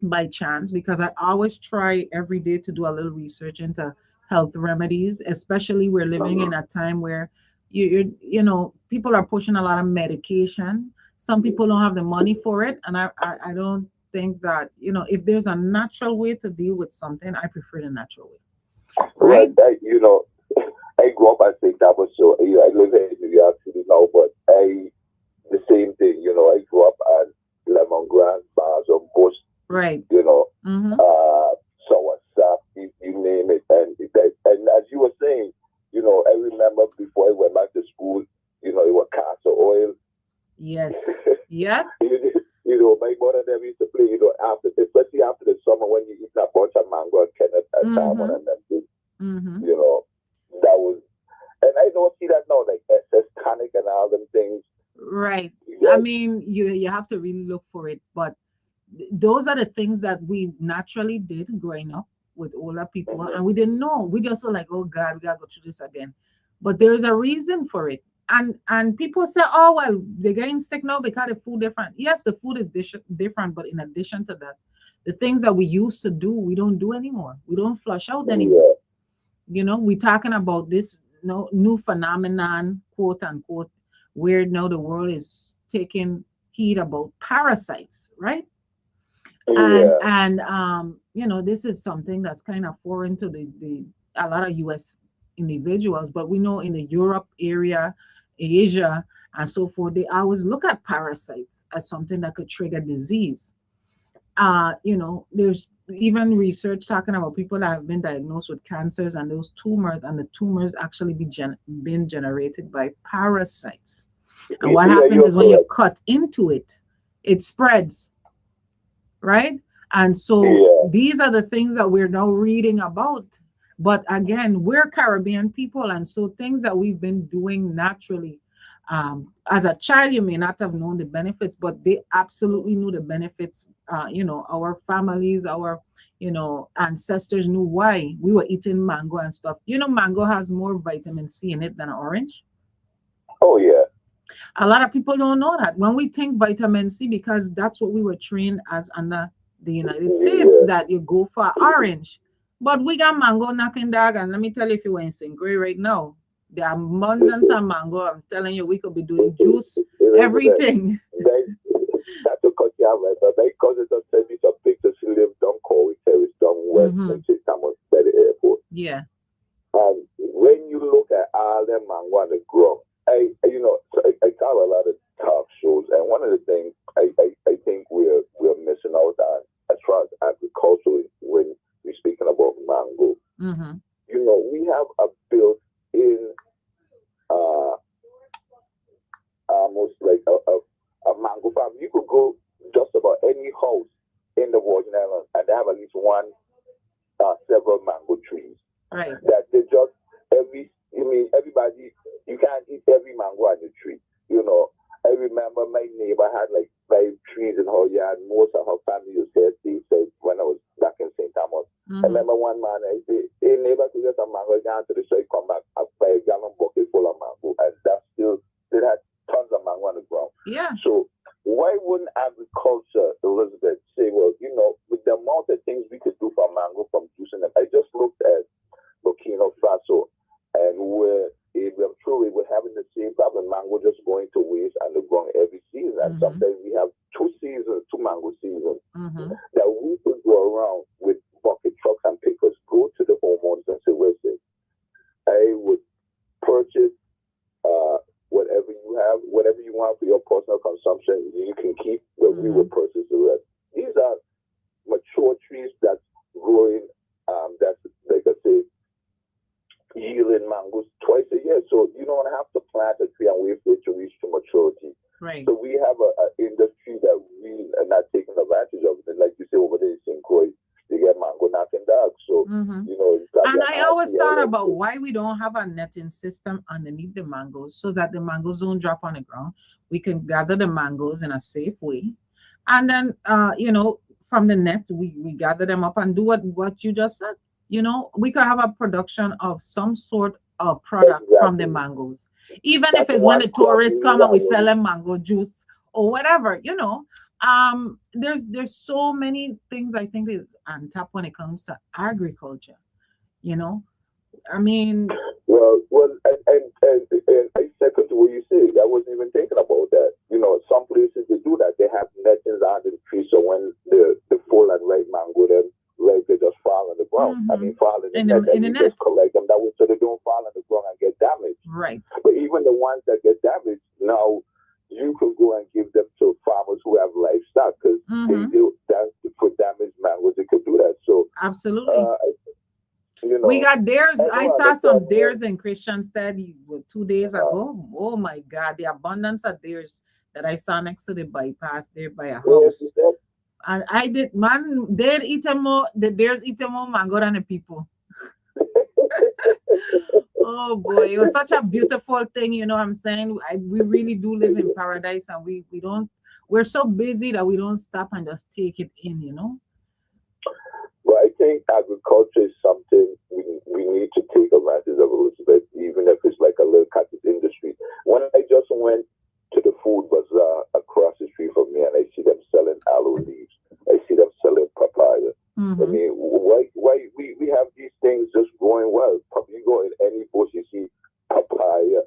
by chance because I always try every day to do a little research into health remedies, especially we're living in uh-huh. a time where people are pushing a lot of medication. Some people don't have the money for it, and I don't think that if there's a natural way to deal with something, I prefer the natural way, Right. right? I grew up. I think that was so. I live in New York City now, but the same thing. I grew up on lemongrass bars or bush. Right. You know, Mm-hmm. sour sap, you name it. And as you were saying, I remember before I went back to school, it was castor oil. Yes. Yeah. My mother never used to play, after, especially after the summer when you eat a bunch of mango and Kenneth and salmon Mm-hmm. and then, Mm-hmm. you know, that was, and I don't see that now, like SS tonic and all them things. Right. I Yeah, mean, you have to really look for it, but those are the things that we naturally did growing up with older people, hmm and we didn't know. We just were like, "Oh God, we gotta go through this again." But there is a reason for it, and people say, "Oh well, they're getting sick now because the food different." Yes, the food is different, but in addition to that, the things that we used to do, we don't do anymore. We don't flush out anymore. yeah, We're talking about this new phenomenon, quote unquote, where now the world is taking heed about parasites, right? and yeah, and this is something that's kind of foreign to the a lot of US individuals, but we know in the Europe area, Asia, and so forth, they always look at parasites as something that could trigger disease. There's even research talking about people that have been diagnosed with cancers, and those tumors, and the tumors actually been generated by parasites. And what yeah, happens you're is when you correct. cut into it, it spreads, right? And so Yeah, these are the things that we're now reading about. But again, we're Caribbean people, and so things that we've been doing naturally. As a child, you may not have known the benefits, but they absolutely knew the benefits. Our families, our ancestors knew why we were eating mango and stuff. Mango has more vitamin C in it than orange. oh, yeah, A lot of people don't know that. When we think vitamin C, because that's what we were trained as under the United States, yeah, that you go for orange. But we got mango knocking dog, and let me tell you, if you were in St. Gray right now, the abundance listen, of mango, I'm telling you, we could be doing juice, Elizabeth, everything. they, not to cut you out, right, but my cousin just sent me some pictures. She lives down Corey Terrace, down west Hmm. in St. Thomas by the airport. Yeah. And when you look at all them mango on the ground, so I call a lot of talk shows, and one of the things I think we're missing out on as far as agriculture when we're speaking about mango. Hmm. We have a built-in, uh, almost like a mango farm. You could go just about any house in the Virgin Islands, and they have at least one, several mango trees Right. that they just everybody, you can't eat every mango on the tree. I remember my neighbor had like 5 trees in her yard. Most of her family was there. They said when I was back in St. Thomas. I Hmm. remember one man, I said, hey neighbor, could you get some mango down to the store, come back, I buy a gallon bucket full of mango, and that still had tons of mango on the ground. Yeah. So why wouldn't agriculture, Elizabeth, say, well, with the amount of things we could do for mango from juicing them? I just looked at Burkina Faso, and we're truly we're having the same problem. Mango just going to waste and they're growing every season, and Hmm. sometimes we have 2 seasons, 2 mango seasons Hmm. that we could go around with bucket trucks and pickers, go to the homeowners and say, listen, I would purchase whatever you have, whatever you want for your personal consumption, you can keep, but we Hmm. would purchase the rest. These are Right. So we have a industry that we are not taking advantage of. And like you say over there in St. Croix, they get mango knocking dogs. So, Mm-hmm. it's like And an I always thought RTL. about why we don't have a netting system underneath the mangoes so that the mangoes don't drop on the ground. We can gather the mangoes in a safe way. And then, from the net, we gather them up and do what you just said. We could have a production of some sort of product from the Exactly. mangoes. Even if That's it's when one the crop tourists we come and we sell always. them mango juice or whatever. There's so many things I think is on top when it comes to agriculture you know I mean, And I second to what you say. I wasn't even thinking about that. Some places they do that. They have nettings under the tree, so when the full and ripe mango, them right, they just fall on the ground. I hmm mean, fall in the in net, the in and the you net, just collect them that way, so they don't fall on the ground and get damaged. right? But even the ones that get damaged, now you could go and give them to farmers who have livestock because they hmm do that for damaged mangoes. They could do that. So, Absolutely. uh, you We know, got theirs. I I don't saw understand some where. deers in Christianstead 2 days ago. Oh my God, the abundance of deers that I saw next to the bypass there by a Where is house. that? And I did, man, the deers eat them more mango than the people. Oh boy, it was such a beautiful thing, what I'm saying? We really do live in paradise and we don't, we're so busy that we don't stop and just take it in. But I think agriculture is something we need to take advantage of, Elizabeth, even if it's like a little cottage industry. When I just went to the food bazaar across the street from me and I see them selling aloe leaves, I see them selling papaya. I Mm-hmm. mean, why we have these things just growing well? You go in any bush, you see papaya,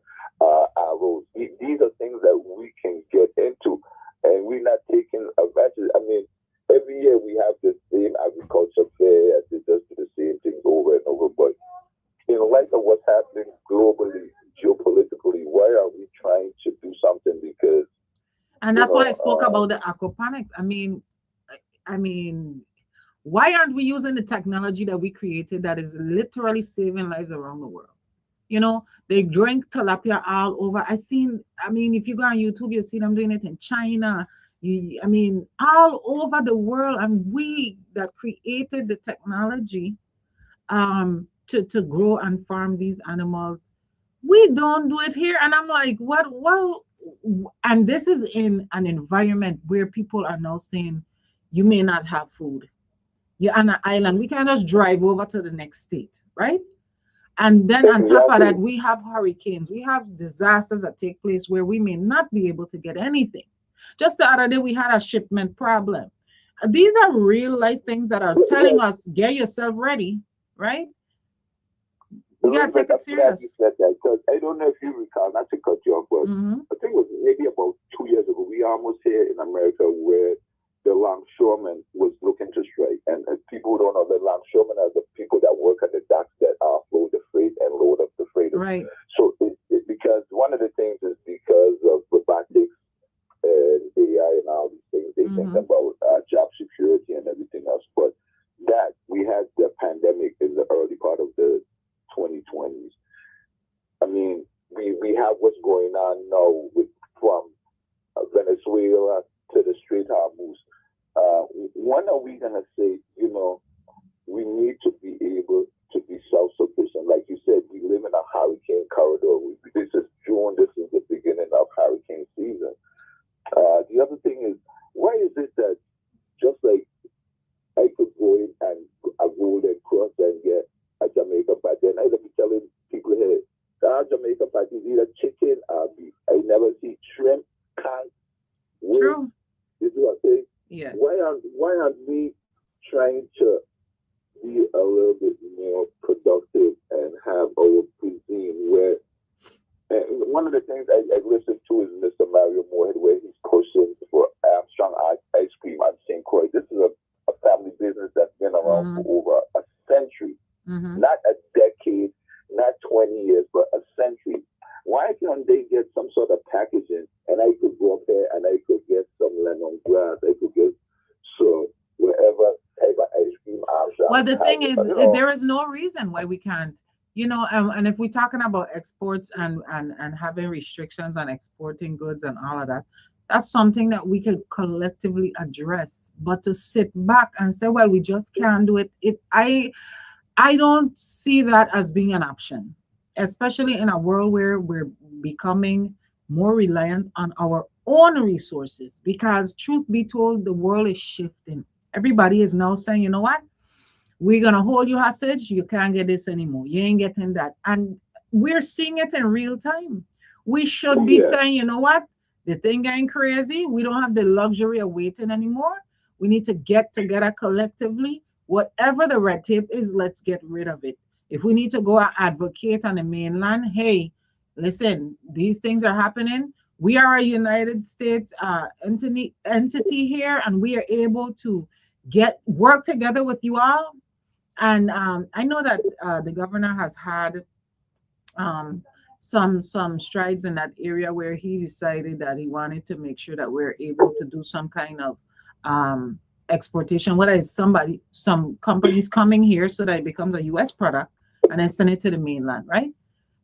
aloes. These are things that we can get into, and we're not taking advantage. I mean, every year we have the same agriculture fair and they just do the same things over and over. But in light of what's happening globally, geopolitically, why are we trying to do something? Because, And you that's why know, I spoke about the aquaponics. I mean, why aren't we using the technology that we created that is literally saving lives around the world? They drink tilapia all over. If you go on YouTube, you see them doing it in China. All over the world. And we that created the technology to grow and farm these animals, we don't do it here. And I'm like, what? Well, and this is in an environment where people are now saying you may not have food. You're on an island. We can just drive over to the next state, right? And then on top of that, exactly. we have hurricanes. We have disasters that take place where we may not be able to get anything. Just the other day, we had a shipment problem. These are real life things that are telling Yes, us, get yourself ready, right? We got to Elizabeth, take it I'm glad you serious. said that because I don't know if you recall, not to cut you off, but Hmm. I think it was maybe about 2 years ago, we almost here in America where the longshoremen was looking to strike. And people who don't know, the longshoremen are the people that work at the docks that offload the freight and load up the freighters. Right. So because one of the things is because of robotics and AI and all these things, they think Hmm. about job security and everything else. But that we had the pandemic in the early part of the 2020s. I mean, we have what's going on now with from Venezuela to the Strait Hormuz. When are we gonna say, we need to be able to be self-sufficient? Like you said, we live in a hurricane corridor. This is June. This is the beginning of hurricane season. The other thing is, why is it that just like I could go in and a golden cross and get a Jamaican patty, and I be telling people here, our Jamaican patty is either chicken or beef. I never see shrimp, can, wings. True. You see what I'm saying? Yeah. Why aren't we trying to be a little bit more productive and have our cuisine where and one of the things I listened to is Mr. Mario Moorhead, where he's pushing for Armstrong ice cream on St. Croix. This is a family business that's been around for Hmm. over a century, Hmm. not a decade, not 20 years, but a century. Why can't they get some sort of packaging and I could go up there and I could get some lemongrass, I could get some whatever type of ice cream Well, Armstrong the has, thing is, there is no reason why we can't. And if we're talking about exports and having restrictions on exporting goods and all of that, That's something that we could collectively address. But to sit back and say, well, we just can't do it, I don't see that as being an option, especially in a world where we're becoming more reliant on our own resources. Because, truth be told, the world is shifting. Everybody is now saying, you know what? We're going to hold you hostage. You can't get this anymore. You ain't getting that. And we're seeing it in real time. We should be Yeah. saying, you know what? The thing getting crazy. We don't have the luxury of waiting anymore. We need to get together collectively. Whatever the red tape is, let's get rid of it. If we need to go and advocate on the mainland, hey, listen, these things are happening. We are a United States entity here, and we are able to get work together with you all. And I know that the governor has had um, some strides in that area where he decided that he wanted to make sure that we're able to do some kind of um, exportation. Whether it's some companies coming here so that it becomes a U.S. product and then send it to the mainland, right?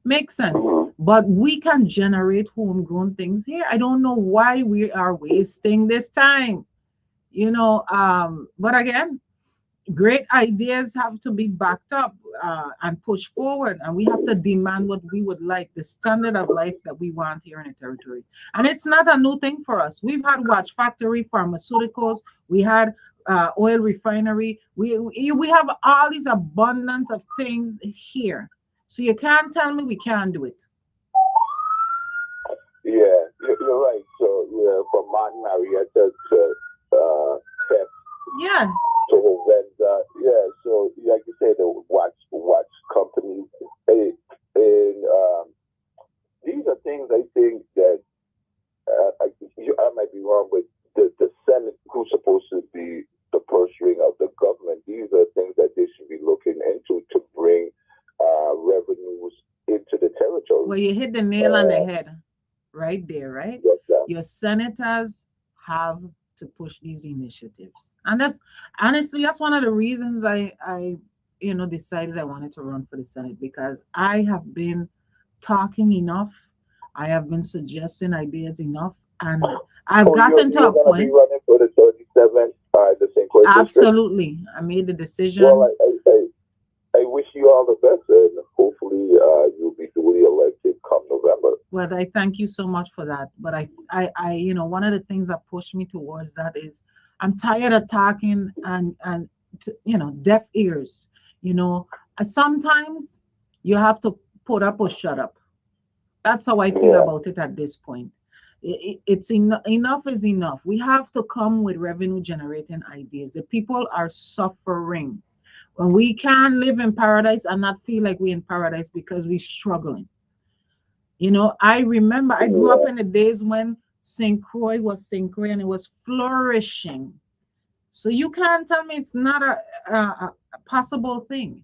Makes sense. Mhm. But we can generate homegrown things here. I don't know why we are wasting this time. But again, great ideas have to be backed up and pushed forward, and we have to demand what we would like, the standard of life that we want here in the territory. And it's not a new thing for us. We've had watch factory, pharmaceuticals, we had oil refinery, we have all these abundance of things here, so you can't tell me we can't do it. Yeah, you're right. So, yeah, from Martin Marietta to Pep Yeah. to Hovenza. Yeah, so like you say, the watch companies. And these are things I think that I might be wrong, but the Senate, who's supposed to be the purse string of the government, these are things that they should be looking into to bring revenues into the territory. Well, you hit the nail on the head right there, right? Yes, sir. Your senators have to push these initiatives. And that's honestly, that's one of the reasons I decided I wanted to run for the Senate, because I have been talking enough. I have been suggesting ideas enough. And I've Oh, gotten to you're a gonna be point. running for the 37th, the St. Croix district. Absolutely. I made the Well, decision. I wish you all the best, and hopefully you'll be duly elected come November. Well, I thank you so much for that. But one of the things that pushed me towards that is I'm tired of talking and deaf ears. Sometimes you have to put up or shut up. That's how I feel Yeah. about it at this point. Enough is enough. We have to come with revenue generating ideas. The people are suffering. When we can't live in paradise and not feel like we're in paradise because we're struggling. I remember I grew up Yeah. in the days when St. Croix was St. Croix and it was flourishing. So you can't tell me it's not a possible thing.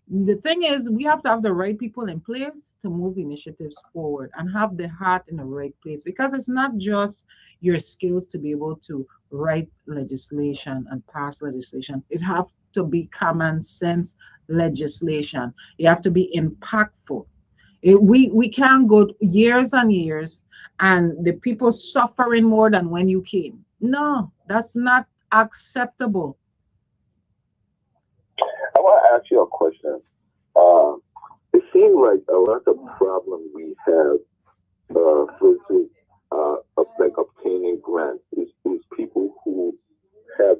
The thing is, we have to have the right people in place to move initiatives forward and have the heart in the right place, because it's not just your skills to be able to write legislation and pass legislation. It have to be common sense legislation. You have to be impactful. We can't go years and years and the people suffering more than when you came. No, that's not acceptable. I want to ask you a question. Um, it seems like a lot of problems we have versus like obtaining grants is people who have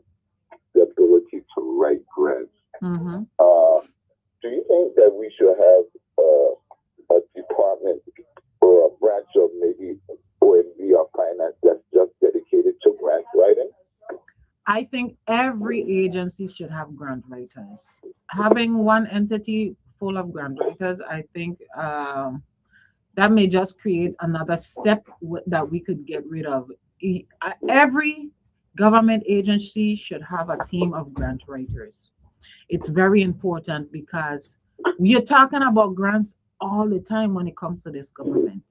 the ability to write grants. Hmm. Do you think that we should have a department or a branch of maybe OMB or finance that's just dedicated to grant writing? I think every agency should have grant writers. Having one entity full of grant writers, I think that may just create another step that we could get rid of. Every government agency should have a team of grant writers. It's very important because we are talking about grants all the time when it comes to this government.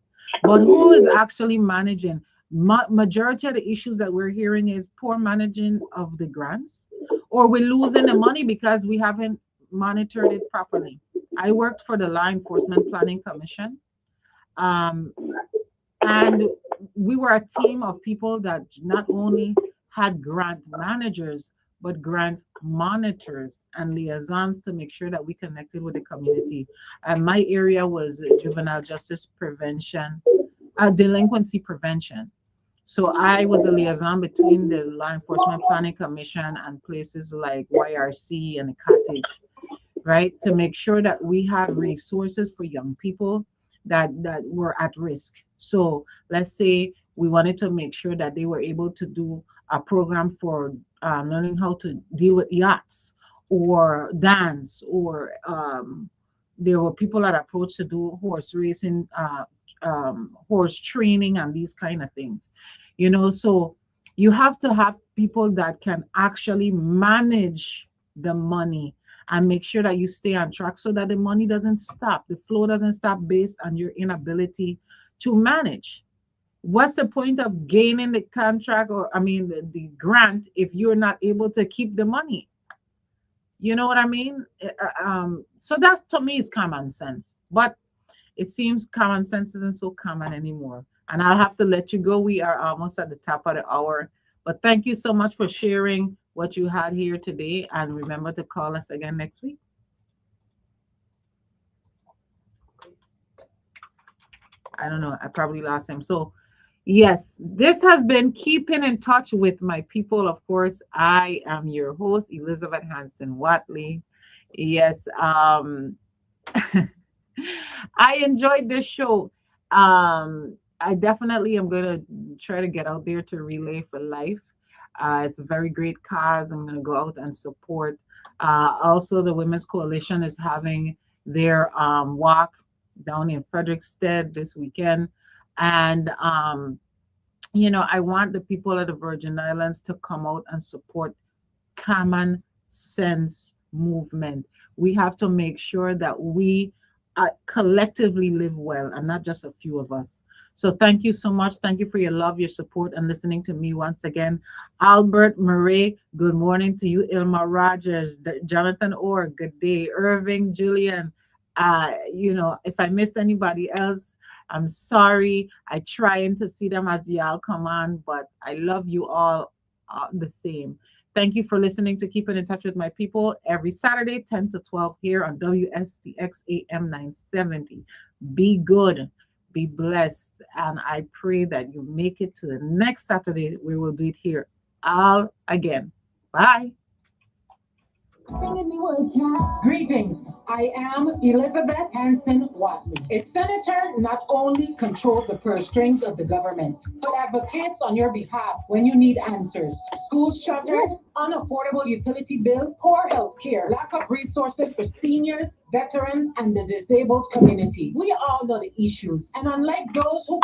But who is Yeah. actually managing? Majority of the issues that we're hearing is poor managing of the grants, or we're losing the money because we haven't monitored it properly. I worked for the Law Enforcement Planning Commission, um, and we were a team of people that not only had grant managers, but grant monitors and liaisons to make sure that we connected with the community. And my area was juvenile justice prevention, delinquency prevention. So I was the liaison between the Law Enforcement Planning Commission and places like YRC and the Cottage, right? To make sure that we had resources for young people that were at risk. So let's say we wanted to make sure that they were able to do a program for learning how to deal with yachts or dance, or there were people that approached to do horse racing, horse training, and these kind of things. So you have to have people that can actually manage the money and make sure that you stay on track so that the money doesn't stop, the flow doesn't stop based on your inability to manage. What's the point of gaining the contract, or I mean the grant, if you're not able to keep the money? You know what I mean? So that's, to me, is common sense. But it seems common sense isn't so common anymore. And I'll have to let you go. We are almost at the top of the hour. But thank you so much for sharing what you had here today. And remember to call us again next week. I don't know. I probably lost him. So, yes, this has been Keeping in Touch with My People. Of course, I am your host, Elizabeth Hansen Watley. Yes, I enjoyed this show. I definitely am going to try to get out there to Relay for Life. It's a very great cause. I'm going to go out and support. Also, the Women's Coalition is having their walk down in Frederickstead this weekend. And, I want the people of the Virgin Islands to come out and support common sense movement. We have to make sure that we collectively live well, and not just a few of us. So thank you so much. Thank you for your love, your support, and listening to me once again. Albert Murray, good morning to you. Ilma Rogers, Jonathan Orr, good day. Irving, Julian, if I missed anybody else, I'm sorry. I trying to see them as y'all come on, but I love you all the same. Thank you for listening to Keeping in Touch with My People every Saturday, 10 to 12 here on WSTX AM 970. Be good, be blessed, and I pray that you make it to the next Saturday. We will do it here all again. Bye. Greetings. I am Elizabeth Hansen Watley. A senator not only controls the purse strings of the government, but advocates on your behalf when you need answers. Schools shuttered, unaffordable utility bills, poor health care, lack of resources for seniors, veterans, and the disabled community. We all know the issues. And unlike those who